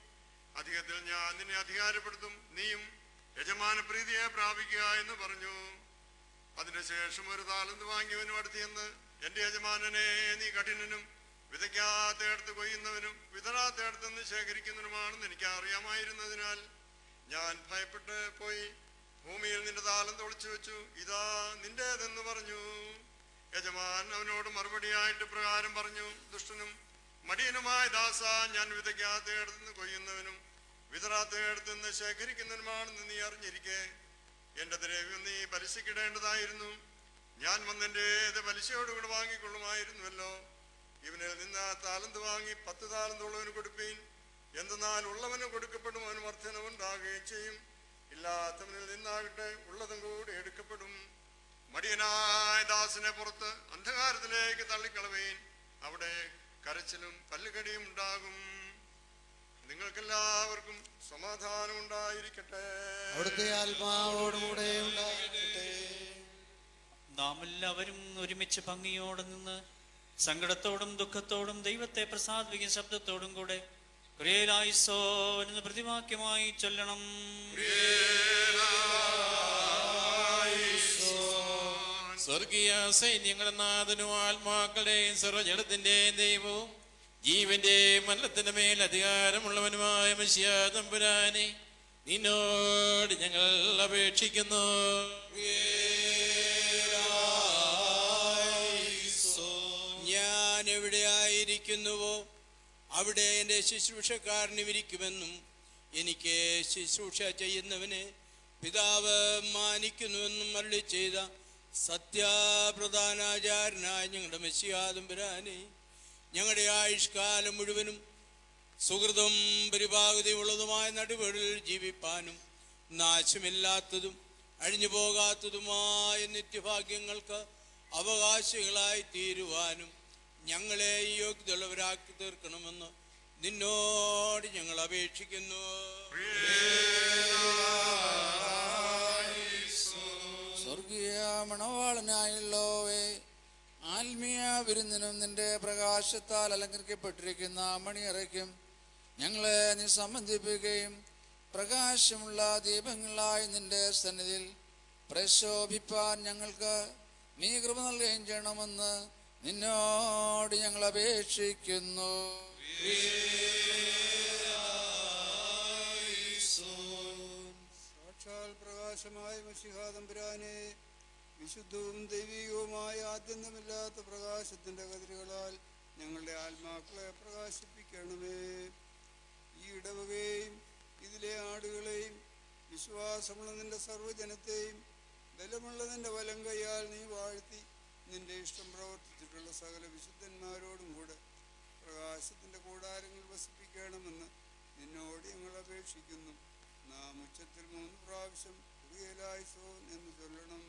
അധികത്തിൽ ഞാൻ നിന്നെ അധികാരപ്പെടുത്തും, നീയും യജമാന പ്രീതിയെ പ്രാപിക്കുക എന്ന് പറഞ്ഞു. അതിനുശേഷം 1 താലന്ത് വാങ്ങിയവനും അടുത്ത് ചെന്ന്, എൻ്റെ യജമാനനെ നീ കഠിനനും വിതയ്ക്കാത്തയിടത്ത് കൊയ്യുന്നവനും വിതറാത്തയിടത്ത് നിന്ന് ശേഖരിക്കുന്നവനുമാണെന്ന് എനിക്ക് അറിയാമായിരുന്നതിനാൽ ഞാൻ ഭയപ്പെട്ട് പോയി ഭൂമിയിൽ നിന്റെ താലന്ത് ഒളിച്ചു വെച്ചു. ഇതാ നിന്റേതെന്ന് പറഞ്ഞു. യജമാൻ അവനോട് മറുപടിയായിട്ട് പ്രകാരം പറഞ്ഞു, ദുഷ്ടനും മടിയനുമായ ദാസ, ഞാൻ വിതയ്ക്കാത്തയിടത്ത് നിന്ന് കൊയ്യുന്നവനും വിതറാത്തയിടത്ത് നിന്ന് ശേഖരിക്കുന്നവനുമാണെന്ന് നീ അറിഞ്ഞിരിക്കെ എൻ്റെ ദ്രവ്യം നീ പലിശയ്ക്കിടേണ്ടതായിരുന്നു. ഞാൻ വന്നെൻ്റേത് പലിശയോടുകൂടെ വാങ്ങിക്കൊള്ളുമായിരുന്നുവല്ലോ. ഇവനിൽ നിന്ന് താലന്ത് വാങ്ങി 10 താലന്തുള്ളവന് കൊടുപ്പീൻ. എന്തെന്നാൽ ഉള്ളവന് കൊടുക്കപ്പെടും, അവന് വർധനവുണ്ടാകുകയും ചെയ്യും. ഇല്ലാത്തവനിൽ നിന്നാകട്ടെ ഉള്ളതും കൂടി എടുക്കപ്പെടും. മടിയനായ ദാസിനെ പുറത്ത് അന്ധകാരത്തിലേക്ക് തള്ളിക്കളവീൻ, അവിടെ കരച്ചിലും പല്ലുകടിയും ഉണ്ടാകും. നിങ്ങൾക്കെല്ലാവർക്കും സമാധാനം ഉണ്ടായിരിക്കട്ടെ. അവിടുത്തെ ആത്മാവോടുകൂടെ ഉണ്ടായിരിക്കട്ടെ. നാം എല്ലാവരും ഒരുമിച്ച് ഭംഗിയോടെ നിന്ന് സങ്കടത്തോടും ദുഃഖത്തോടും ദൈവത്തെ പ്രസാദിപ്പിക്കുന്ന ശബ്ദത്തോടും കൂടെ ക്രിയേലായിസോൻ എന്ന് പ്രതിവാക്യമായി ചൊല്ലണം. സ്വർഗീയ സൈന്യങ്ങളുടെ നാഥനും ആത്മാക്കളുടെയും സർവ്വജടത്തിന്റെയും ദൈവവും ജീവന്റെ മരണത്തിന്റെ മേൽ അധികാരമുള്ളവനുമായ മിശിഹാ തമ്പുരാനെ നിന്നോട് ഞങ്ങൾ അപേക്ഷിക്കുന്നു. ഞാൻ എവിടെയായിരിക്കുന്നുവോ അവിടെ എൻ്റെ ശുശ്രൂഷക്കാരനും ഇരിക്കുമെന്നും എനിക്ക് ശുശ്രൂഷ ചെയ്യുന്നവനെ പിതാവ് മാനിക്കുന്നുവെന്നും അരുളി ചെയ്ത സത്യപ്രധാനാചാരനായ ഞങ്ങളുടെ മെസ്സിഹാ തമ്പുരാനെ, ഞങ്ങളുടെ ആയുഷ്കാലം മുഴുവനും സുഹൃതം പരിഭാഗതയുള്ളതുമായ നടുവീടിൽ ജീവിപ്പാനും നാശമില്ലാത്തതും അഴിഞ്ഞു പോകാത്തതുമായ നിത്യഭാഗ്യങ്ങൾക്ക് അവകാശികളായി തീരുവാനും ഞങ്ങളെ യോഗ്യതയുള്ളവരാക്കി തീർക്കണമെന്ന് നിന്നോട് ഞങ്ങൾ അപേക്ഷിക്കുന്നു. സ്വർഗീയ മണവാളനായുള്ളോവേ, ആത്മീയ വിരുന്നിനും നിന്റെ പ്രകാശത്താൽ അലങ്കരിക്കപ്പെട്ടിരിക്കുന്ന മണിയറയ്ക്കും ഞങ്ങളെ നീ സംബന്ധിപ്പിക്കുകയും പ്രകാശമുള്ള ദീപങ്ങളായി നിന്റെ സന്നിധിയിൽ പ്രശോഭിപ്പാൻ ഞങ്ങൾക്ക് നീ കൃപ നൽകുകയും ചെയ്യണമെന്ന് നിന്നോട് ഞങ്ങൾ അപേക്ഷിക്കുന്നു. സാക്ഷാൽ പ്രകാശമായ മശിഹാ തമ്പുരാനെ, വിശുദ്ധവും ദൈവികവുമായ ആദ്യന്തമില്ലാത്ത പ്രകാശത്തിന്റെ കതിരുകളാൽ ഞങ്ങളുടെ ആത്മാക്കളെ പ്രകാശിപ്പിക്കണമേ. ഈ ഇടവകയെയും ഇതിലെ ആടുകളെയും വിശ്വാസമുള്ള നിന്റെ സർവ്വജനത്തെയും ബലമുള്ള നിന്റെ വലം കൈയാൽ നീ വാഴ്ത്തി നിന്റെ ഇഷ്ടം പ്രവർത്തിച്ചിട്ടുള്ള സകല വിശുദ്ധന്മാരോടും കൂടെ പ്രകാശത്തിന്റെ കൂടാരങ്ങൾ വസിപ്പിക്കണമെന്ന് നിന്നോട് ഞങ്ങൾ അപേക്ഷിക്കുന്നു. നാം ഉച്ചത്തിൽ 3 പ്രാവശ്യം കുറിയലായിസോൻ എന്ന് ചൊല്ലണം.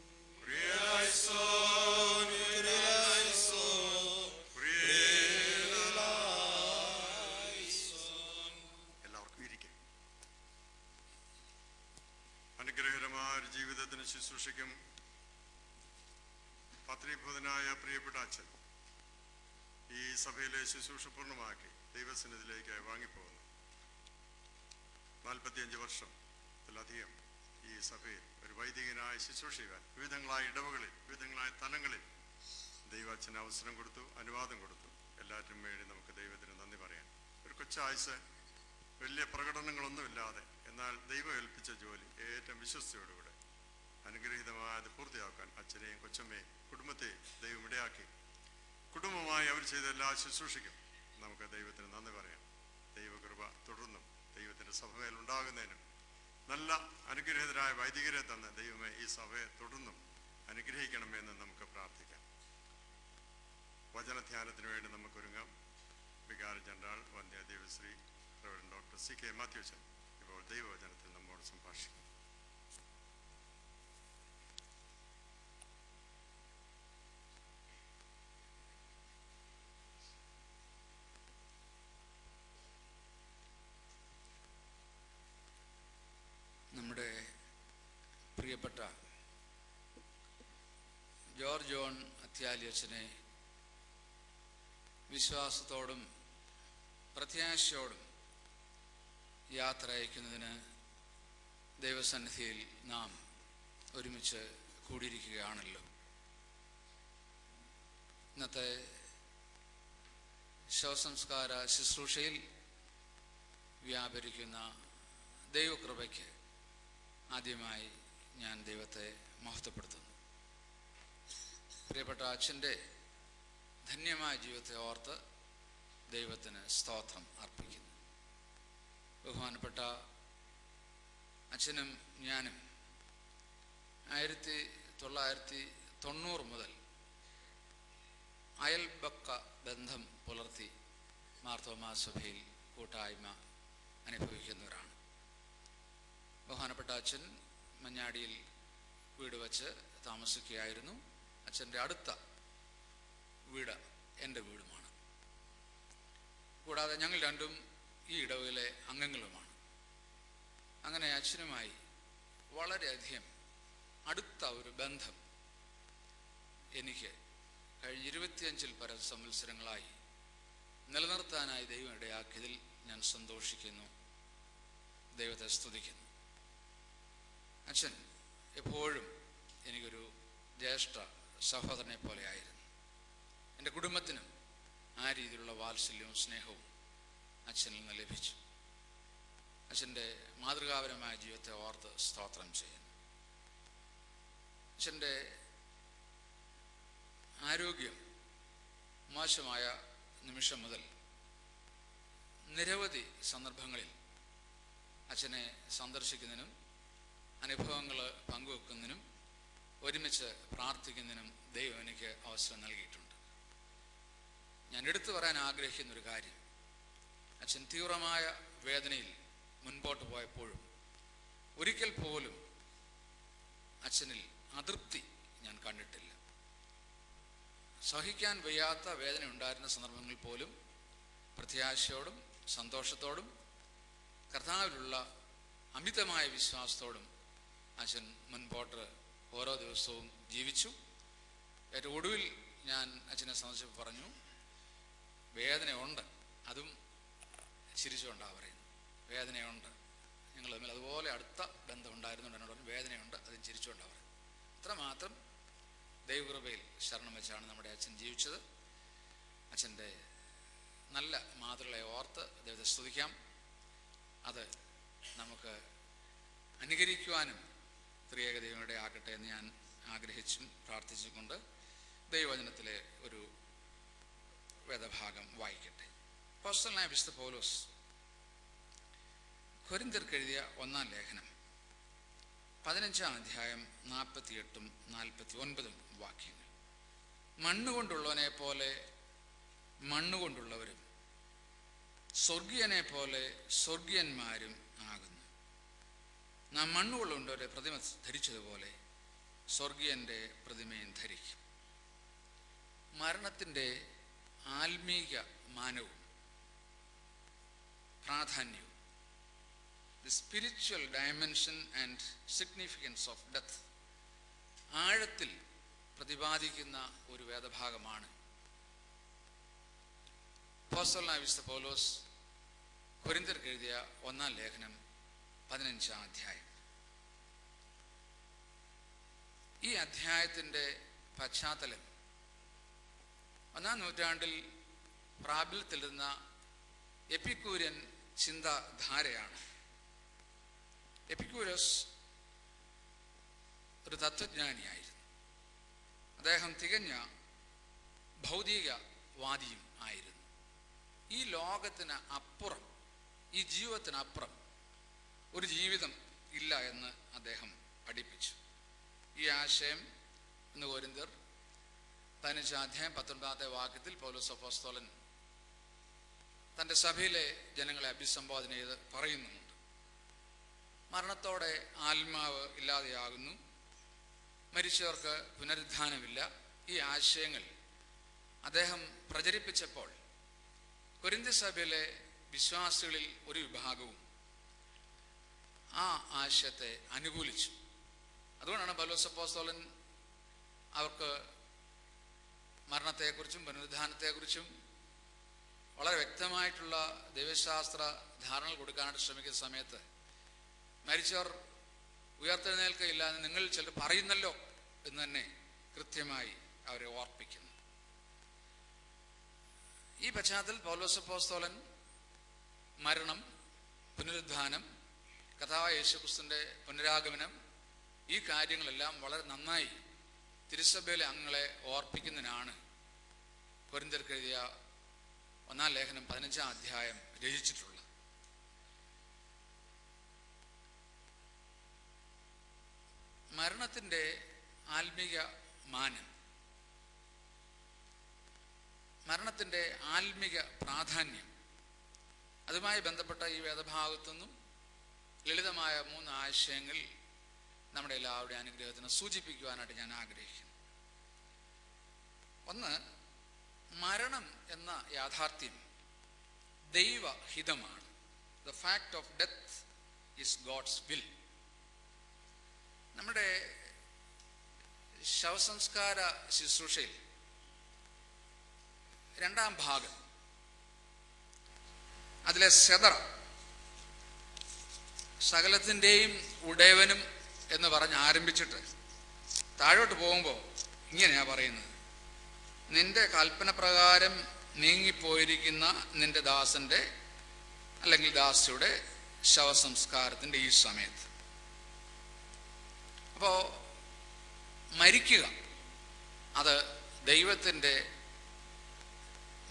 എല്ലാവർക്കും ഇരിക്കും. അനുഗ്രഹകരമായ ജീവിതത്തിന് ശുശ്രൂഷയ്ക്കും പത്രീഭൂതനായ പ്രിയപ്പെട്ട അച്ഛൻ ഈ സഭയിലെ ശുശ്രൂഷ പൂർണ്ണമാക്കി ദൈവസന്നിധിയിലേക്ക് വാങ്ങിപ്പോകുന്നു. 45 വർഷത്തിലധികം ഈ സഭയിൽ ഒരു വൈദികനായ ശുശ്രൂഷ ചെയ്യാൻ വിവിധങ്ങളായ ഇടവകളിൽ വിവിധങ്ങളായ തലങ്ങളിൽ ദൈവാച്ഛന് അവസരം കൊടുത്തു, അനുവാദം കൊടുത്തു. എല്ലാറ്റിനും വേണ്ടി നമുക്ക് ദൈവത്തിന് നന്ദി പറയാം. ഒരു കൊച്ചായുസ്, വലിയ പ്രകടനങ്ങളൊന്നുമില്ലാതെ, എന്നാൽ ദൈവം ഏൽപ്പിച്ച ജോലി ഏറ്റവും വിശ്വസ്തയോടുകൂടെ അനുഗ്രഹീതമായത് പൂർത്തിയാക്കാൻ അച്ഛനെയും കൊച്ചമ്മയും കുടുംബത്തെയും ദൈവം ഇടയാക്കി. കുടുംബമായി അവർ ചെയ്ത എല്ലാ ശുശ്രൂഷയ്ക്കും നമുക്ക് ദൈവത്തിന് നന്ദി പറയാം. ദൈവകൃപ തുടർന്നും ദൈവത്തിൻ്റെ സഭയിൽ ഉണ്ടാകുന്നതിനും നല്ല അനുഗ്രഹീതരായ വൈദികരെ തന്ന് ദൈവമേ ഈ സഭയെ തുടർന്നും അനുഗ്രഹിക്കണമെന്ന് നമുക്ക് പ്രാർത്ഥിക്കാം. വചനധ്യാനത്തിന് വേണ്ടി നമുക്കൊരുങ്ങാം. വികാരി ജനറൽ വന്ധ്യ ദേവശ്രീ റവറൻഡ് ഡോക്ടർ CK മാത്യുച്ചൻ ഇപ്പോൾ ദൈവവചനത്തിൽ നമ്മോട് സംഭാഷിക്കും. നമ്മുടെ പ്രിയപ്പെട്ട ജോർജ് ജോൺ അത്യാലിയച്ചനെ വിശ്വാസത്തോടും പ്രത്യാശയോടും യാത്ര അയക്കുന്നതിന് ദൈവസന്നിധിയിൽ നാം ഒരുമിച്ച് കൂടിയിരിക്കുകയാണല്ലോ. ഇന്നത്തെ ശവസംസ്കാര ശുശ്രൂഷയിൽ വ്യാപരിക്കുന്ന ദൈവകൃപയ്ക്ക് ആദ്യമായി ഞാൻ ദൈവത്തെ മഹത്വപ്പെടുത്തുന്നു. പ്രിയപ്പെട്ട അച്ഛൻ്റെ ധന്യമായ ജീവിതത്തെ ഓർത്ത് ദൈവത്തിന് സ്തോത്രം അർപ്പിക്കുന്നു. ബഹുമാനപ്പെട്ട അച്ഛനും ഞാനും 1990 മുതൽ അയൽപക്ക ബന്ധം പുലർത്തി മാർത്തോമാ സഭയിൽ കൂട്ടായ്മ അനുഭവിക്കുന്നവരാണ്. ബഹുമാനപ്പെട്ട അച്ഛൻ മഞ്ഞാടിയിൽ വീട് വച്ച് താമസിക്കുകയായിരുന്നു. അച്ഛൻ്റെ അടുത്ത വീട് എൻ്റെ വീടുമാണ്. കൂടാതെ ഞങ്ങൾ രണ്ടും ഈ ഇടവയിലെ അംഗങ്ങളുമാണ്. അങ്ങനെ അച്ഛനുമായി വളരെയധികം അടുത്ത ഒരു ബന്ധം എനിക്ക് കഴിഞ്ഞ 25-ൽ പരം സംവത്സരങ്ങളായി നിലനിർത്താനായി ദൈവം ഇടയാക്കിയതിൽ ഞാൻ സന്തോഷിക്കുന്നു, ദൈവത്തെ സ്തുതിക്കുന്നു. അച്ഛൻ എപ്പോഴും എനിക്കൊരു ജ്യേഷ്ഠ സഹോദരനെ പോലെയായിരുന്നു. എൻ്റെ കുടുംബത്തിനും ആ രീതിയിലുള്ള വാത്സല്യവും സ്നേഹവും അച്ഛനിൽ നിന്ന് ലഭിച്ചു. അച്ഛൻ്റെ മാതൃകാപരമായ ജീവിതത്തെ ഓർത്ത് സ്തോത്രം ചെയ്യുന്നു. അച്ഛൻ്റെ ആരോഗ്യം മോശമായ നിമിഷം മുതൽ നിരവധി സന്ദർഭങ്ങളിൽ അച്ഛനെ സന്ദർശിക്കുന്നതിനും അനുഭവങ്ങൾ പങ്കുവെക്കുന്നതിനും ഒരുമിച്ച് പ്രാർത്ഥിക്കുന്നതിനും ദൈവം എനിക്ക് അവസരം നൽകിയിട്ടുണ്ട്. ഞാൻ എടുത്തു പറയാൻ ആഗ്രഹിക്കുന്ന ഒരു കാര്യം, അച്ഛൻ തീവ്രമായ വേദനയിൽ മുൻപോട്ട് പോയപ്പോഴും ഒരിക്കൽ പോലും അച്ഛനിൽ അതൃപ്തി ഞാൻ കണ്ടിട്ടില്ല. സഹിക്കാൻ വയ്യാത്ത വേദന ഉണ്ടായിരുന്ന സന്ദർഭങ്ങളിൽ പോലും പ്രത്യാശയോടും സന്തോഷത്തോടും കർത്താവിലുള്ള അമിതമായ വിശ്വാസത്തോടും അച്ഛൻ മുൻപോട്ട് ഓരോ ദിവസവും ജീവിച്ചു. ഏറ്റവും ഒടുവിൽ ഞാൻ അച്ഛനെ സന്ദർശിച്ചപ്പോൾ പറഞ്ഞു, വേദനയുണ്ട്, അതും ചിരിച്ചുകൊണ്ടാണ് പറയുന്നത്. വേദനയുണ്ട്, ഞങ്ങൾ തമ്മിൽ അതുപോലെ അടുത്ത ബന്ധമുണ്ടായിരുന്നുകൊണ്ട് എന്നോട് പറഞ്ഞു, വേദനയുണ്ട്, അതും ചിരിച്ചുകൊണ്ടാണ് പറയുന്നത്. അത്രമാത്രം ദൈവകൃപയിൽ ശരണം വെച്ചാണ് നമ്മുടെ അച്ഛൻ ജീവിച്ചത്. അച്ഛൻ്റെ നല്ല മാതൃകളെ ഓർത്ത് ദൈവത്തെ സ്തുതിക്കാം. അത് നമുക്ക് അനുകരിക്കുവാനും ത്രിയേക ദൈവങ്ങളുടെ ആകട്ടെ എന്ന് ഞാൻ ആഗ്രഹിച്ചും പ്രാർത്ഥിച്ചുകൊണ്ട് ദൈവവചനത്തിലെ ഒരു വേദഭാഗം വായിക്കട്ടെ. അപ്പോസ്തലനായ വിശുദ്ധ പൗലോസ് കൊരിന്ത്യർക്ക് എഴുതിയ 1-ാം ലേഖനം 15-ാം അധ്യായം 48-ഉം 49-ഉം വാക്യങ്ങൾ. മണ്ണുകൊണ്ടുള്ളവനെ പോലെ മണ്ണുകൊണ്ടുള്ളവരും സ്വർഗീയനെ പോലെ സ്വർഗീയന്മാരും ആകുന്നു. നാം മണ്ണുകൊണ്ടുള്ളവരെ പ്രതിമ ധരിച്ചതുപോലെ സ്വർഗീയൻ്റെ പ്രതിമയും ധരിക്കും. മരണത്തിൻ്റെ ആത്മീക മാനവും പ്രാധാന്യവും, the spiritual dimension and significance of death ആഴത്തിൽ പ്രതിപാദിക്കുന്ന ഒരു വേദഭാഗമാണ് അപ്പോസ്തലനായ വിശുദ്ധ പൗലോസ് കൊരിന്ത്യർക്ക് എഴുതിയ 1-ാം ലേഖനം 15-ാം അധ്യായം. ഈ അധ്യായത്തിൻ്റെ പശ്ചാത്തലം 1-ാം നൂറ്റാണ്ടിൽ പ്രാബല്യത്തിലിരുന്ന എപ്പിക്കൂര്യൻ ചിന്താധാരയാണ്. എപ്പിക്കൂരസ് ഒരു തത്വജ്ഞാനിയായിരുന്നു. അദ്ദേഹം തികഞ്ഞ ഭൗതികവാദിയും ആയിരുന്നു. ഈ ലോകത്തിന് അപ്പുറം, ഈ ജീവിതത്തിനപ്പുറം ഒരു ജീവിതം ഇല്ല എന്ന് അദ്ദേഹം പഠിപ്പിച്ചു. ഈ ആശയം 1 കൊരിന്ത്യർ 15:19 പൗലോസ് അപ്പോസ്തലൻ തൻ്റെ സഭയിലെ ജനങ്ങളെ അഭിസംബോധന ചെയ്ത് പറയുന്നുമുണ്ട്. മരണത്തോടെ ആത്മാവ് ഇല്ലാതെയാകുന്നു, മരിച്ചവർക്ക് പുനരുദ്ധാനമില്ല. ഈ ആശയങ്ങൾ അദ്ദേഹം പ്രചരിപ്പിച്ചപ്പോൾ കൊരിന്ത്യ സഭയിലെ വിശ്വാസികളിൽ ഒരു വിഭാഗവും ആ ആശയത്തെ അനുകൂലിച്ചു. അതുകൊണ്ടാണ് പൗലോസ് അപ്പോസ്തലൻ അവർക്ക് മരണത്തെക്കുറിച്ചും പുനരുദ്ധാനത്തെക്കുറിച്ചും വളരെ വ്യക്തമായിട്ടുള്ള ദൈവശാസ്ത്ര ധാരണകൾ കൊടുക്കാനായിട്ട് ശ്രമിക്കുന്ന സമയത്ത് മരിച്ചവർ ഉയർത്തെഴുന്നേൽക്കയില്ല എന്ന് നിങ്ങൾ ചിലർ പറയുന്നല്ലോ എന്ന് തന്നെ കൃത്യമായി അവരെ ഓർപ്പിക്കുന്നു. ഈ പശ്ചാത്തലത്തിൽ പൗലോസ് അപ്പോസ്തലൻ മരണം, പുനരുദ്ധാനം, കർത്താവായ യേശുക്രിസ്തുവിന്റെ പുനരാഗമനം, ഈ കാര്യങ്ങളെല്ലാം വളരെ നന്നായി തിരുസഭയിലെ അംഗങ്ങളെ ഓർപ്പിക്കുന്നതിനാണ് കൊരിന്ത്യർക്ക് എഴുതിയ 1 ലേഖനം 15 അധ്യായം രചിച്ചിട്ടുള്ളത്. മരണത്തിൻ്റെ ആത്മീക മാനം, മരണത്തിൻ്റെ ആത്മീക പ്രാധാന്യം, അതുമായി ബന്ധപ്പെട്ട ഈ വേദഭാഗത്തുനിന്നും ലളിതമായ 3 ആശയങ്ങൾ നമ്മുടെ എല്ലാവരുടെയും അനുഗ്രഹത്തിന് സൂചിപ്പിക്കുവാനായിട്ട് ഞാൻ ആഗ്രഹിക്കുന്നു. ഒന്ന്, മരണം എന്ന യാഥാർത്ഥ്യം ദൈവഹിതമാണ്. The fact of death is God's will. നമ്മുടെ ശവസംസ്കാര ശുശ്രൂഷയിൽ 2ാം ഭാഗം, അതിലെ സെദർ, സകലത്തിൻ്റെയും ഉടയവനും എന്ന് പറഞ്ഞ് ആരംഭിച്ചിട്ട് താഴോട്ട് പോകുമ്പോൾ ഇങ്ങനെയാ പറയുന്നത്: നിന്റെ കൽപ്പന പ്രകാരം നീങ്ങിപ്പോയിരിക്കുന്ന നിന്റെ ദാസന്റെ അല്ലെങ്കിൽ ദാസിയുടെ ശവസംസ്കാരത്തിൻ്റെ ഈ സമയത്ത്. അപ്പോൾ മരിക്കുക അത് ദൈവത്തിൻ്റെ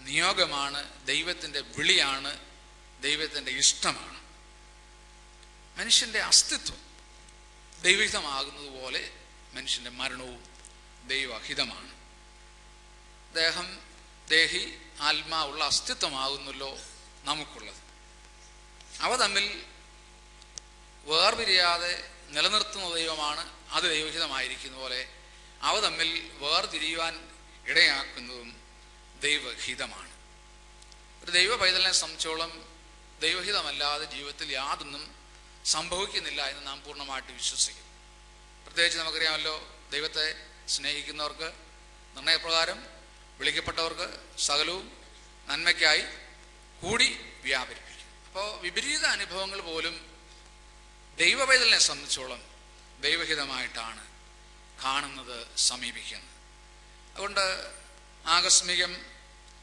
നിയോഗമാണ്, ദൈവത്തിൻ്റെ വിളിയാണ്, ദൈവത്തിൻ്റെ ഇഷ്ടമാണ്. മനുഷ്യൻ്റെ അസ്തിത്വം ദൈവഹിതമാകുന്നത് പോലെ മനുഷ്യൻ്റെ മരണവും ദൈവഹിതമാണ്. ദേഹം, ദേഹി, ആത്മാവുള്ള അസ്തിത്വമാകുന്നല്ലോ നമുക്കുള്ളത്. അവ തമ്മിൽ വേർപിരിയാതെ നിലനിർത്തുന്ന ദൈവമാണ്. അത് ദൈവഹിതമായിരിക്കുന്ന പോലെ അവ തമ്മിൽ വേർതിരിയുവാൻ ഇടയാക്കുന്നതും ദൈവഹിതമാണ്. ഒരു ദൈവ പൈതലിനെ സംബന്ധിച്ചോളം ദൈവഹിതമല്ലാതെ ജീവിതത്തിൽ യാതൊന്നും സംഭവിക്കുന്നില്ല എന്ന് നാം പൂർണ്ണമായിട്ട് വിശ്വസിക്കും. പ്രത്യേകിച്ച് നമുക്കറിയാമല്ലോ, ദൈവത്തെ സ്നേഹിക്കുന്നവർക്ക്, നിർണയപ്രകാരം വിളിക്കപ്പെട്ടവർക്ക് സകലവും നന്മയ്ക്കായി കൂടി വ്യാപരിപ്പിക്കും. അപ്പോൾ വിപരീത അനുഭവങ്ങൾ പോലും ദൈവ പൈതലിനെ സംബന്ധിച്ചോളം ദൈവഹിതമായിട്ടാണ് കാണുന്നത്, സമീപിക്കുന്നത്. അതുകൊണ്ട് ആകസ്മികം,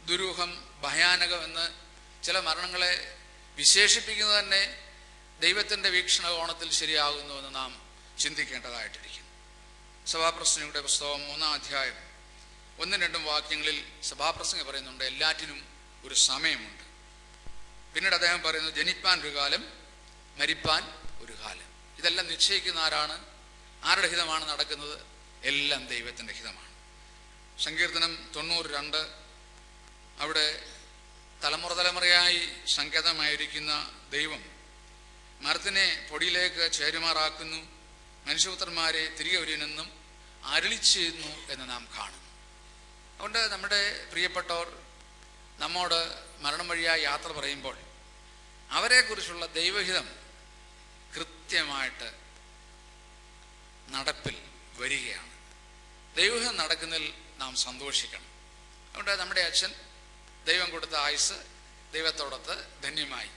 ദുരൂഹം, ഭയാനകം എന്ന് ചില മരണങ്ങളെ വിശേഷിപ്പിക്കുന്നത് തന്നെ ദൈവത്തിൻ്റെ വീക്ഷണകോണത്തിൽ ശരിയാകുന്നുവെന്ന് നാം ചിന്തിക്കേണ്ടതായിട്ടിരിക്കുന്നു. സഭാപ്രസംഗിയുടെ പുസ്തകം 3-ാം അധ്യായം 1-2 വാക്യങ്ങളിൽ സഭാപ്രസംഗി പറയുന്നുണ്ട്, എല്ലാറ്റിനും ഒരു സമയമുണ്ട്. പിന്നീട് അദ്ദേഹം പറയുന്നു, ജനിപ്പാൻ ഒരു കാലം, മരിപ്പാൻ ഒരു കാലം. ഇതെല്ലാം നിശ്ചയിക്കുന്ന ആരാണ്? ആരുടെ ഹിതമാണ് നടക്കുന്നത്? എല്ലാം ദൈവത്തിൻ്റെ ഹിതമാണ്. സങ്കീർത്തനം 92, അവിടെ തലമുറ തലമുറയായി സങ്കേതമായിരിക്കുന്ന ദൈവം മരത്തിനെ പൊടിയിലേക്ക് ചേരുമാറാക്കുന്നു, മനുഷ്യപുത്രന്മാരെ തിരികെ വരുമെന്നും അരുളി ചെയ്യുന്നു എന്ന് നാം കാണുന്നു. അതുകൊണ്ട് നമ്മുടെ പ്രിയപ്പെട്ടവർ നമ്മോട് മരണം വഴിയായി യാത്ര പറയുമ്പോൾ അവരെക്കുറിച്ചുള്ള ദൈവഹിതം കൃത്യമായിട്ട് നടപ്പിൽ വരികയാണ്. ദൈവഹിതം നടക്കുന്നതിൽ നാം സന്തോഷിക്കണം. അതുകൊണ്ട് നമ്മുടെ അച്ഛൻ ദൈവം കൊടുത്ത ആയുസ് ദൈവത്തോടൊത്ത് ധന്യമായി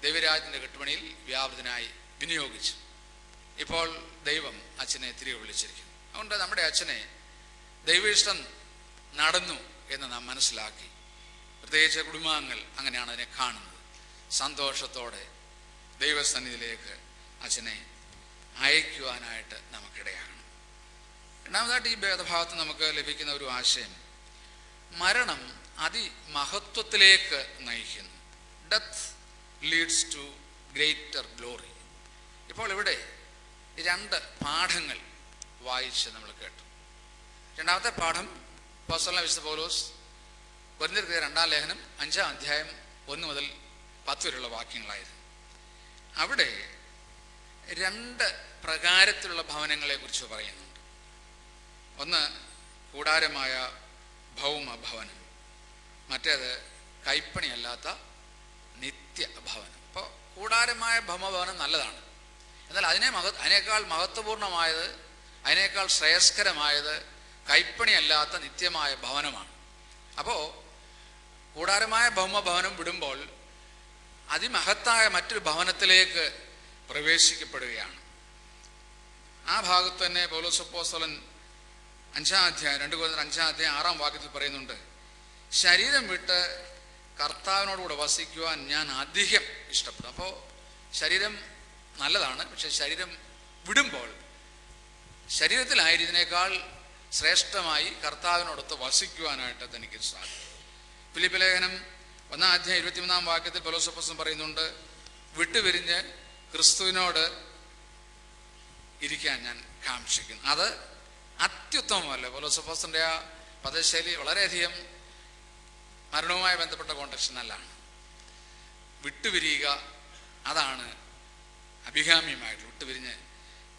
ദൈവരാജ്യത്തിൻ്റെ കെട്ടുപണിയിൽ വ്യാപൃതനായി വിനിയോഗിച്ചു. ഇപ്പോൾ ദൈവം അച്ഛനെ തിരികെ വിളിച്ചിരിക്കുന്നു. അതുകൊണ്ട് നമ്മുടെ അച്ഛനെ ദൈവേഷ്ടം നടന്നു എന്ന് നാം മനസ്സിലാക്കി, പ്രത്യേകിച്ച് കുടുംബാംഗങ്ങൾ അങ്ങനെയാണ് അതിനെ കാണുന്നത്. സന്തോഷത്തോടെ ദൈവസന്നിധിയിലേക്ക് അച്ഛനെ അയക്കുവാനായിട്ട് നമുക്കിടയാകണം. രണ്ടാമതായിട്ട് ഈ ഭേദഭാഗത്ത് നമുക്ക് ലഭിക്കുന്ന ഒരു ആശയം, മരണം അതിമഹത്വത്തിലേക്ക് നയിക്കുന്നു. Death leads to greater glory. ഇപ്പോൾ ഇവിടെ 2 പാഠങ്ങൾ വായിച്ച് നമ്മൾ കേട്ടു. രണ്ടാമത്തെ പാഠം അപ്പോസ്തലനായ വിശുദ്ധ പൗലോസ് കൊരിന്ത്യർക്ക് 2-ാം ലേഖനം 5-ാം അധ്യായം 1 മുതൽ 10 വരെയുള്ള വാക്യങ്ങളായിരുന്നു. അവിടെ 2 പ്രകാരത്തിലുള്ള ഭവനങ്ങളെ കുറിച്ച് പറയുന്നുണ്ട്. ഒന്ന് കൂടാരമായ ഭൗമ ഭവനം, മറ്റേത് കൈപ്പണിയല്ലാത്ത നിത്യഭവനം. അപ്പോൾ കൂടാരമായ ഭൗമഭവനം നല്ലതാണ്. എന്നാൽ അതിനേക്കാൾ മഹത്വപൂർണമായത്, അതിനേക്കാൾ ശ്രേയസ്കരമായത് കൈപ്പണിയല്ലാത്ത നിത്യമായ ഭവനമാണ്. അപ്പോൾ കൂടാരമായ ഭൗമഭവനം വിടുമ്പോൾ അതിമഹത്തായ മറ്റൊരു ഭവനത്തിലേക്ക് പ്രവേശിക്കപ്പെടുകയാണ്. ആ ഭാഗത്ത് തന്നെ പൗലോസ് അപ്പോസ്തലൻ 5-ാം അധ്യായം 2 കൊരിന്ത്യർ 5-ാം അധ്യായം 6-ാം വാക്യത്തിൽ പറയുന്നുണ്ട്, ശരീരം വിട്ട് കർത്താവിനോടുകൂടെ വസിക്കുവാൻ ഞാൻ അധികം ഇഷ്ടപ്പെടും. അപ്പോൾ ശരീരം നല്ലതാണ്, പക്ഷെ ശരീരം വിടുമ്പോൾ ശരീരത്തിലായിരുന്നതിനേക്കാൾ ശ്രേഷ്ഠമായി കർത്താവിനോടൊത്ത് വസിക്കുവാനായിട്ട് തനിക്ക് സാധിക്കും. ഫിലിപ്പി ലേഖനം 1-ാം അധ്യായം 23-ാം വാക്യത്തിൽ പൗലോസ് അപ്പോസ്തലൻ പറയുന്നുണ്ട്, വിട്ടുപിരിഞ്ഞ് ക്രിസ്തുവിനോട് ഇരിക്കാൻ ഞാൻ കാക്ഷിക്കുന്നു. അത് അത്യുത്തമമല്ല. പൗലോസ് അപ്പോസ്തലന്റെ ആ പദശൈലി വളരെയധികം മരണവുമായി ബന്ധപ്പെട്ട കോണ്ടെക്സ്റ്റ് നല്ലതാണ്. വിട്ടുപിരിയുക, അതാണ് അഭികാമ്യമായിട്ട്. വിട്ടുപിരിഞ്ഞ്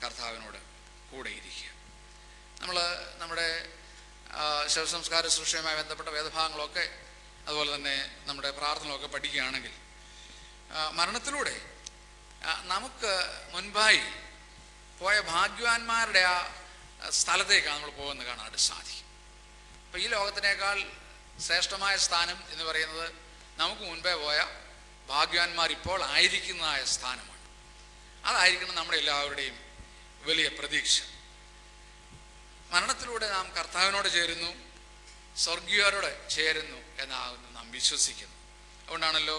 കർത്താവിനോട് കൂടെ ഇരിക്കുക. നമ്മൾ നമ്മുടെ ശവസംസ്കാര ശുശ്രൂഷയുമായി ബന്ധപ്പെട്ട വേദഭാഗങ്ങളൊക്കെ അതുപോലെ തന്നെ നമ്മുടെ പ്രാർത്ഥനകളൊക്കെ പഠിക്കുകയാണെങ്കിൽ മരണത്തിലൂടെ നമുക്ക് മുൻപായി പോയ ഭാഗ്യവാന്മാരുടെ ആ സ്ഥലത്തേക്കാണ് നമ്മൾ പോകുന്നത് കാണാനായിട്ട് സാധിക്കും. അപ്പോൾ ഈ ലോകത്തിനേക്കാൾ ശ്രേഷ്ഠമായ സ്ഥാനം എന്ന് പറയുന്നത് നമുക്ക് മുൻപേ പോയ ഭാഗ്യവാന്മാർ ഇപ്പോൾ ആയിരിക്കുന്നതായ സ്ഥാനമാണ്. അതായിരിക്കണം നമ്മുടെ എല്ലാവരുടെയും വലിയ പ്രതീക്ഷ. മരണത്തിലൂടെ നാം കർത്താവിനോട് ചേരുന്നു, സ്വർഗീയരോട് ചേരുന്നു എന്നാകുന്നു നാം വിശ്വസിക്കുന്നു. അതുകൊണ്ടാണല്ലോ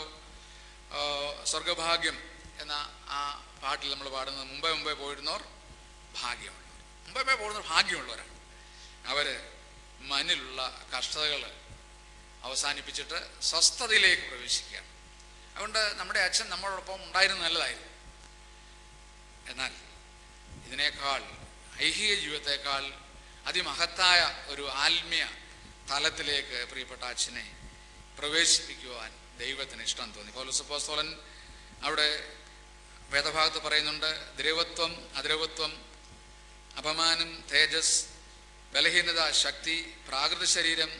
സ്വർഗഭാഗ്യം എന്ന ആ പാട്ടിൽ നമ്മൾ പാടുന്നത്, മുമ്പേ പോയിരുന്നവർ ഭാഗ്യമുള്ളവർ. മുമ്പേ പോകുന്നവർ ഭാഗ്യമുള്ളവരാണ്. അവർ മണ്ണിലുള്ള കഷ്ടതകൾ അവസാനിപ്പിച്ചിട്ട് സ്വസ്ഥതയിലേക്ക് പ്രവേശിക്കുകയാണ്. അതുകൊണ്ട് നമ്മുടെ അച്ഛൻ നമ്മളോടൊപ്പം ഉണ്ടായിരുന്നത് നല്ലതായിരുന്നു. എന്നാൽ ഇതിനേക്കാൾ ഐഹിക ജീവിതത്തെക്കാൾ അതിമഹത്തായ ഒരു ആത്മീയ തലത്തിലേക്ക് പ്രിയപ്പെട്ട അച്ഛനെ പ്രവേശിപ്പിക്കുവാൻ ദൈവത്തിന് ഇഷ്ടം തോന്നി. പൗലോസ് അപ്പോസ്തലൻ അവിടെ വേദഭാഗത്ത് പറയുന്നുണ്ട്, ദ്രവത്വം, അദ്രവത്വം, അപമാനം, തേജസ്, ബലഹീനത, ശക്തി, പ്രാകൃത ശരീരം,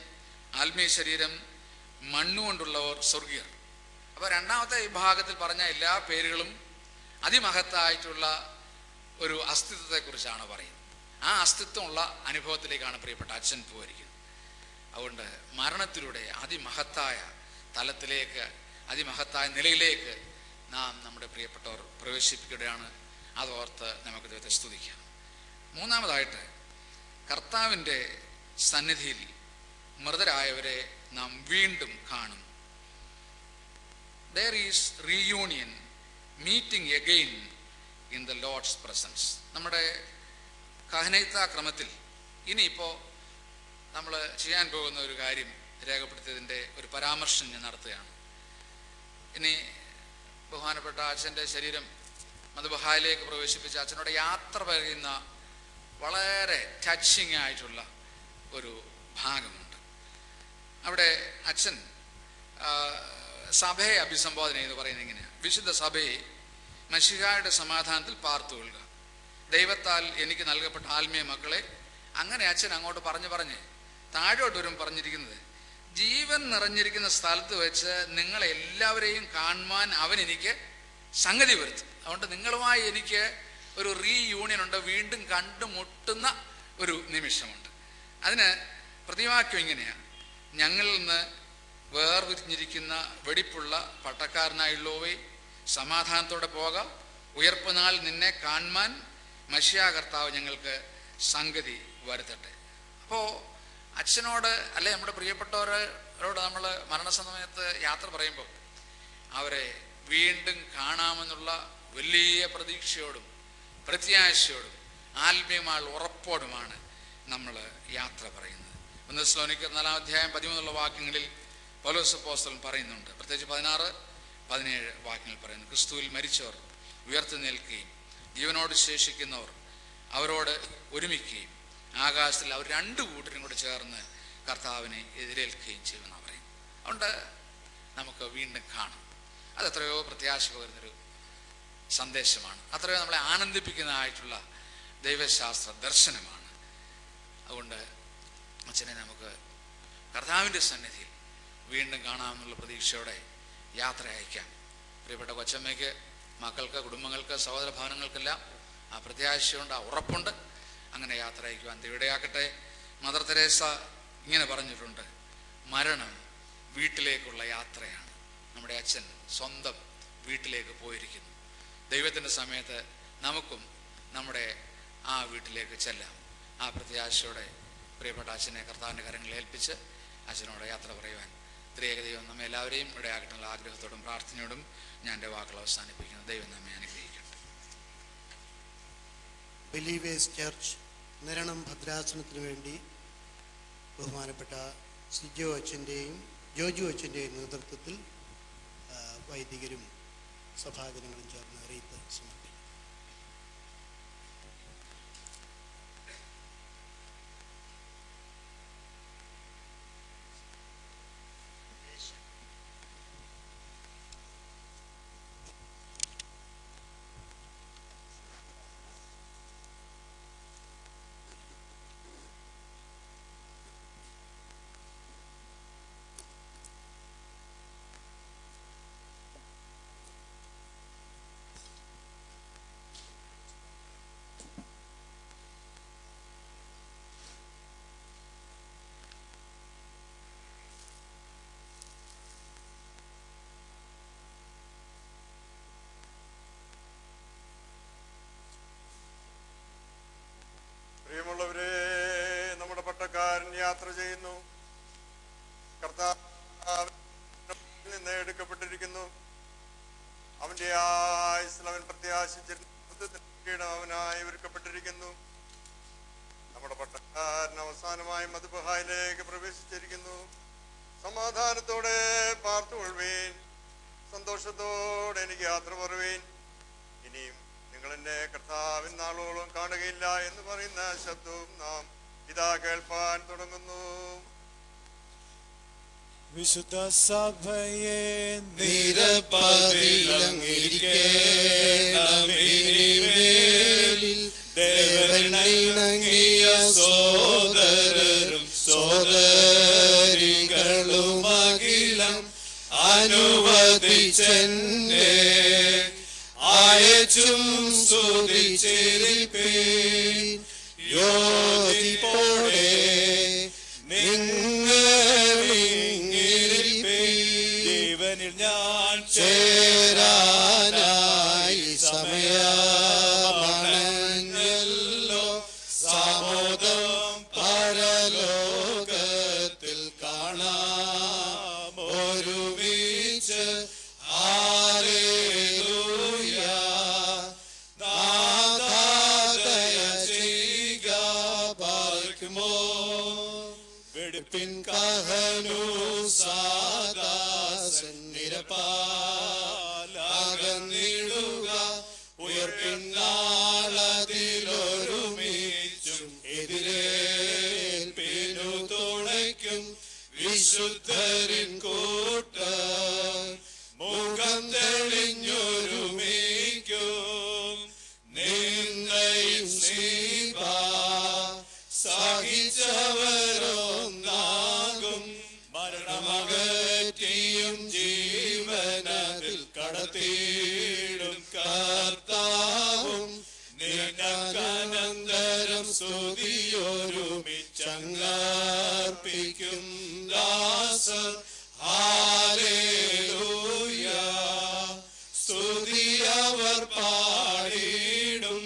ആത്മീയ ശരീരം, മണ്ണുകൊണ്ടുള്ളവർ സ്വർഗീയർ. അപ്പോൾ രണ്ടാമത്തെ വിഭാഗത്തിൽ പറഞ്ഞ എല്ലാ പേരുകളും അതിമഹത്തായിട്ടുള്ള ഒരു അസ്തിത്വത്തെക്കുറിച്ചാണ് പറയുന്നത്. ആ അസ്തിത്വമുള്ള അനുഭവത്തിലേക്കാണ് പ്രിയപ്പെട്ട അച്ഛൻ പോയിരിക്കുന്നത്. അതുകൊണ്ട് മരണത്തിലൂടെ അതിമഹത്തായ തലത്തിലേക്ക്, അതിമഹത്തായ നിലയിലേക്ക് നാം നമ്മുടെ പ്രിയപ്പെട്ടവർ പ്രവേശിപ്പിക്കുകയാണ്. അതോർത്ത് നമുക്ക് ദൈവത്തെ സ്തുതിക്കാം. മൂന്നാമതായിട്ട്, കർത്താവിൻ്റെ സന്നിധിയിൽ മൃതരായവരെ നാം വീണ്ടും കാണും. There is reunion, meeting again in the Lord's presence. നമ്മുടെ കഹനൈത്ത ക്രമത്തിൽ ഇനിയിപ്പോൾ നമ്മൾ ചെയ്യാൻ പോകുന്ന ഒരു കാര്യം രേഖപ്പെടുത്തിയതിൻ്റെ ഒരു പരാമർശം ഞാൻ നടത്തുകയാണ്. ഇനി ബഹുമാനപ്പെട്ട അച്ഛൻ്റെ ശരീരം മദ്ബഹായിലേക്ക് പ്രവേശിപ്പിച്ച അച്ഛനോട് യാത്ര പറയുന്ന വളരെ ടച്ചിങ് ആയിട്ടുള്ള ഒരു ഭാഗമുണ്ട്. അവിടെ അച്ഛൻ സഭയെ അഭിസംബോധന ചെയ്ത് പറയുന്നത് ഇങ്ങനെയാണ്: വിശുദ്ധ സഭയെ മശിഹായുടെ സമാധാനത്തിൽ പാർത്തുകൊള്ളുക. ദൈവത്താൽ എനിക്ക് നൽകപ്പെട്ട ആത്മീയ മക്കളെ, അങ്ങനെ അച്ഛൻ അങ്ങോട്ട് പറഞ്ഞ് താഴോട്ടൊരും പറഞ്ഞിരിക്കുന്നത്, ജീവൻ നിറഞ്ഞിരിക്കുന്ന സ്ഥലത്ത് വെച്ച് നിങ്ങളെല്ലാവരെയും കാണുവാൻ അവൻ എനിക്ക് സംഗതി വരുത്തും. അതുകൊണ്ട് നിങ്ങളുമായി എനിക്ക് ഒരു റീയൂണിയൻ ഉണ്ട്, വീണ്ടും കണ്ടുമുട്ടുന്ന ഒരു നിമിഷമുണ്ട്. അതിന് പ്രതിവാക്യം ഇങ്ങനെയാണ്: ഞങ്ങളിൽ നിന്ന് വേർതിരിഞ്ഞിരിക്കുന്ന വെടിപ്പുള്ള പട്ടക്കാരനായുള്ളവേ, സമാധാനത്തോടെ പോകാം. ഉയർപ്പ് നാൾ നിന്നെ കാണുവാൻ മശിഹാ കർത്താവ് ഞങ്ങൾക്ക് സംഗതി വരുത്തട്ടെ. അപ്പോൾ അച്ഛനോട് അല്ലെ നമ്മുടെ പ്രിയപ്പെട്ടവരോട് നമ്മൾ മരണസമയത്ത് യാത്ര പറയുമ്പോൾ അവരെ വീണ്ടും കാണാമെന്നുള്ള വലിയ പ്രതീക്ഷയോടും പ്രത്യാശയോടും ആത്മീയമായ ഉറപ്പോടുമാണ് നമ്മൾ യാത്ര പറയുന്നത്. 1 തെസ്സലോനിക്കർ 4-ാം അധ്യായം 13 വാക്യങ്ങളിൽ പൗലോസ് അപ്പോസ്തലൻ പറയുന്നുണ്ട്, പ്രത്യേകിച്ച് 16-17 വാക്യങ്ങൾ പറയുന്നു, ക്രിസ്തുവിൽ മരിച്ചവർ ഉയർത്തു നിൽക്കുകയും ജീവനോട് ശേഷിക്കുന്നവർ അവരോട് ഒരുമിക്കുകയും ആകാശത്തിൽ അവർ രണ്ടു കൂട്ടരും കൂടെ ചേർന്ന് കർത്താവിനെ എതിരേൽക്കുകയും ചെയ്യുമെന്നാണ് പറയും. അതുകൊണ്ട് നമുക്ക് വീണ്ടും കാണും. അതെത്രയോ പ്രത്യാശ പകരുന്നൊരു സന്ദേശമാണ്. അത്രയോ നമ്മളെ ആനന്ദിപ്പിക്കുന്നതായിട്ടുള്ള ദൈവശാസ്ത്ര ദർശനമാണ്. അതുകൊണ്ട് അച്ഛനെ നമുക്ക് കർത്താവിൻ്റെ സന്നിധിയിൽ വീണ്ടും കാണാമെന്നുള്ള പ്രതീക്ഷയോടെ യാത്ര അയക്കാം. പ്രിയപ്പെട്ട കൊച്ചമ്മയ്ക്ക്, മക്കൾക്ക്, കുടുംബങ്ങൾക്ക്, സഹോദര ഭവനങ്ങൾക്കെല്ലാം ആ പ്രത്യാശയുണ്ട്, ആ ഉറപ്പുണ്ട്. അങ്ങനെ യാത്ര അയക്കുവാൻ ദൈവടയാക്കട്ടെ. മദർ തെരേസ ഇങ്ങനെ പറഞ്ഞിട്ടുണ്ട്, മരണം വീട്ടിലേക്കുള്ള യാത്രയാണ്. നമ്മുടെ അച്ഛൻ സ്വന്തം വീട്ടിലേക്ക് പോയിരിക്കുന്നു. ദൈവത്തിൻ്റെ സമയത്ത് നമുക്കും നമ്മുടെ ആ വീട്ടിലേക്ക് ചെല്ലാം. ആ പ്രത്യാശയോടെ പ്രിയപ്പെട്ട അച്ഛനെ കർത്താവിൻ്റെ കരങ്ങളിൽ ഏൽപ്പിച്ച് അച്ഛനോട് യാത്ര പറയുവാൻ ത്രിയേക ദൈവം നമ്മെ എല്ലാവരെയും ഇടയാക്കട്ടുള്ള ആഗ്രഹത്തോടും പ്രാർത്ഥനയോടും ഞാൻ എൻ്റെ വാക്കുകൾ അവസാനിപ്പിക്കുന്നു. ദൈവം നമ്മെ അനുഗ്രഹിക്കട്ടെ. ബിലീവേഴ്സ് ചർച്ച് നിരണം ഭദ്രാസനത്തിന് വേണ്ടി ബഹുമാനപ്പെട്ട സിജോ അച്ഛൻ്റെയും ജോജു അച്ഛൻ്റെയും നേതൃത്വത്തിൽ വൈദികരും സഭാജനങ്ങളും ചേർന്ന് റീത്ത് സമർപ്പിക്കും. പ്രിയമുള്ളവരെ, നമ്മുടെ പട്ടക്കാരൻ യാത്ര ചെയ്യുന്നു. കർത്താവിൽ നിന്ന് എടുക്കപ്പെട്ടിരിക്കുന്നു. അവന്റെ ആയുസ്സിൽ അവൻ പ്രത്യാശിച്ചിരുന്ന അവനായി ഒരുക്കപ്പെട്ടിരിക്കുന്നു. നമ്മുടെ പട്ടക്കാരൻ അവസാനമായി മധുബഹായിലേക്ക് പ്രവേശിച്ചിരിക്കുന്നു. സമാധാനത്തോടെ പാർത്തുകൊള്ളുവേൻ, സന്തോഷത്തോടെ എനിക്ക് യാത്ര പറയുവേൻ. ഇനിയും നിങ്ങൾ എന്നെ കർത്താവിൻ നാളോളം കാണുകയില്ല എന്ന് പറയുന്ന ശബ്ദവും നാം ഇതാ കേൾപ്പാൻ തുടങ്ങുന്നു. വിശുദ്ധ സഭയെ നിരപ്പതിലങ്ങിരിക്കേണമേലിൽ ദേവനിണങ്ങിയ സോദരരും സോദരികളുമകിലം അനുവദിച്ചെന്നെ അയച്ചും സ്തുതിച്ചിരിപ്പീൻ. യോജിപ്പോടെ ജീവനിൽ ഞാൻ ചേരാനായി സമയമാണല്ലോ. സാമോദം പരലോകത്തിൽ കാണാം ഒരുമിച്ച്. വെടുപ്പിൻ കഹനു സാദാസൻ നിരപ്പാലകന്നിടുക. ഉയർപ്പിൻ നാളതിലൊരുമിച്ചും എതിരേൽപ്പിനു തുണയ്ക്കും വിശുദ്ധരിൻ കൂട്ട മുഖം തെളിഞ്ഞൊരുമിക്കും. നിന്നയും സ്നേഹ സഹിച്ചവരൊന്നാകും. മരണമകറ്റിയും ജീവനതിൽ കടത്തിയിടും കർത്താവും. നിനക്കനന്തരം സ്തുതിയൊരുമിച്ചങ്ങർപ്പിക്കും ദാസർ. ഹല്ലേലൂയ. സ്തുതിയവർ പാടിയിടും.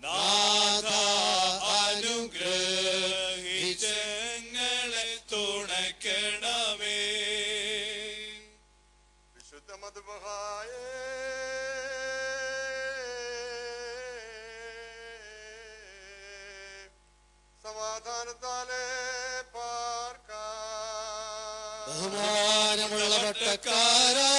നാഥ അനുഗ്രഹിച്ചങ്ങളെ തുണയ്ക്കണമേ. വിശുദ്ധ മധുബഹായേ സമാധാനത്താലേ പാർക്കാം. ബഹുമാനമുള്ള പട്ടക്കാരാ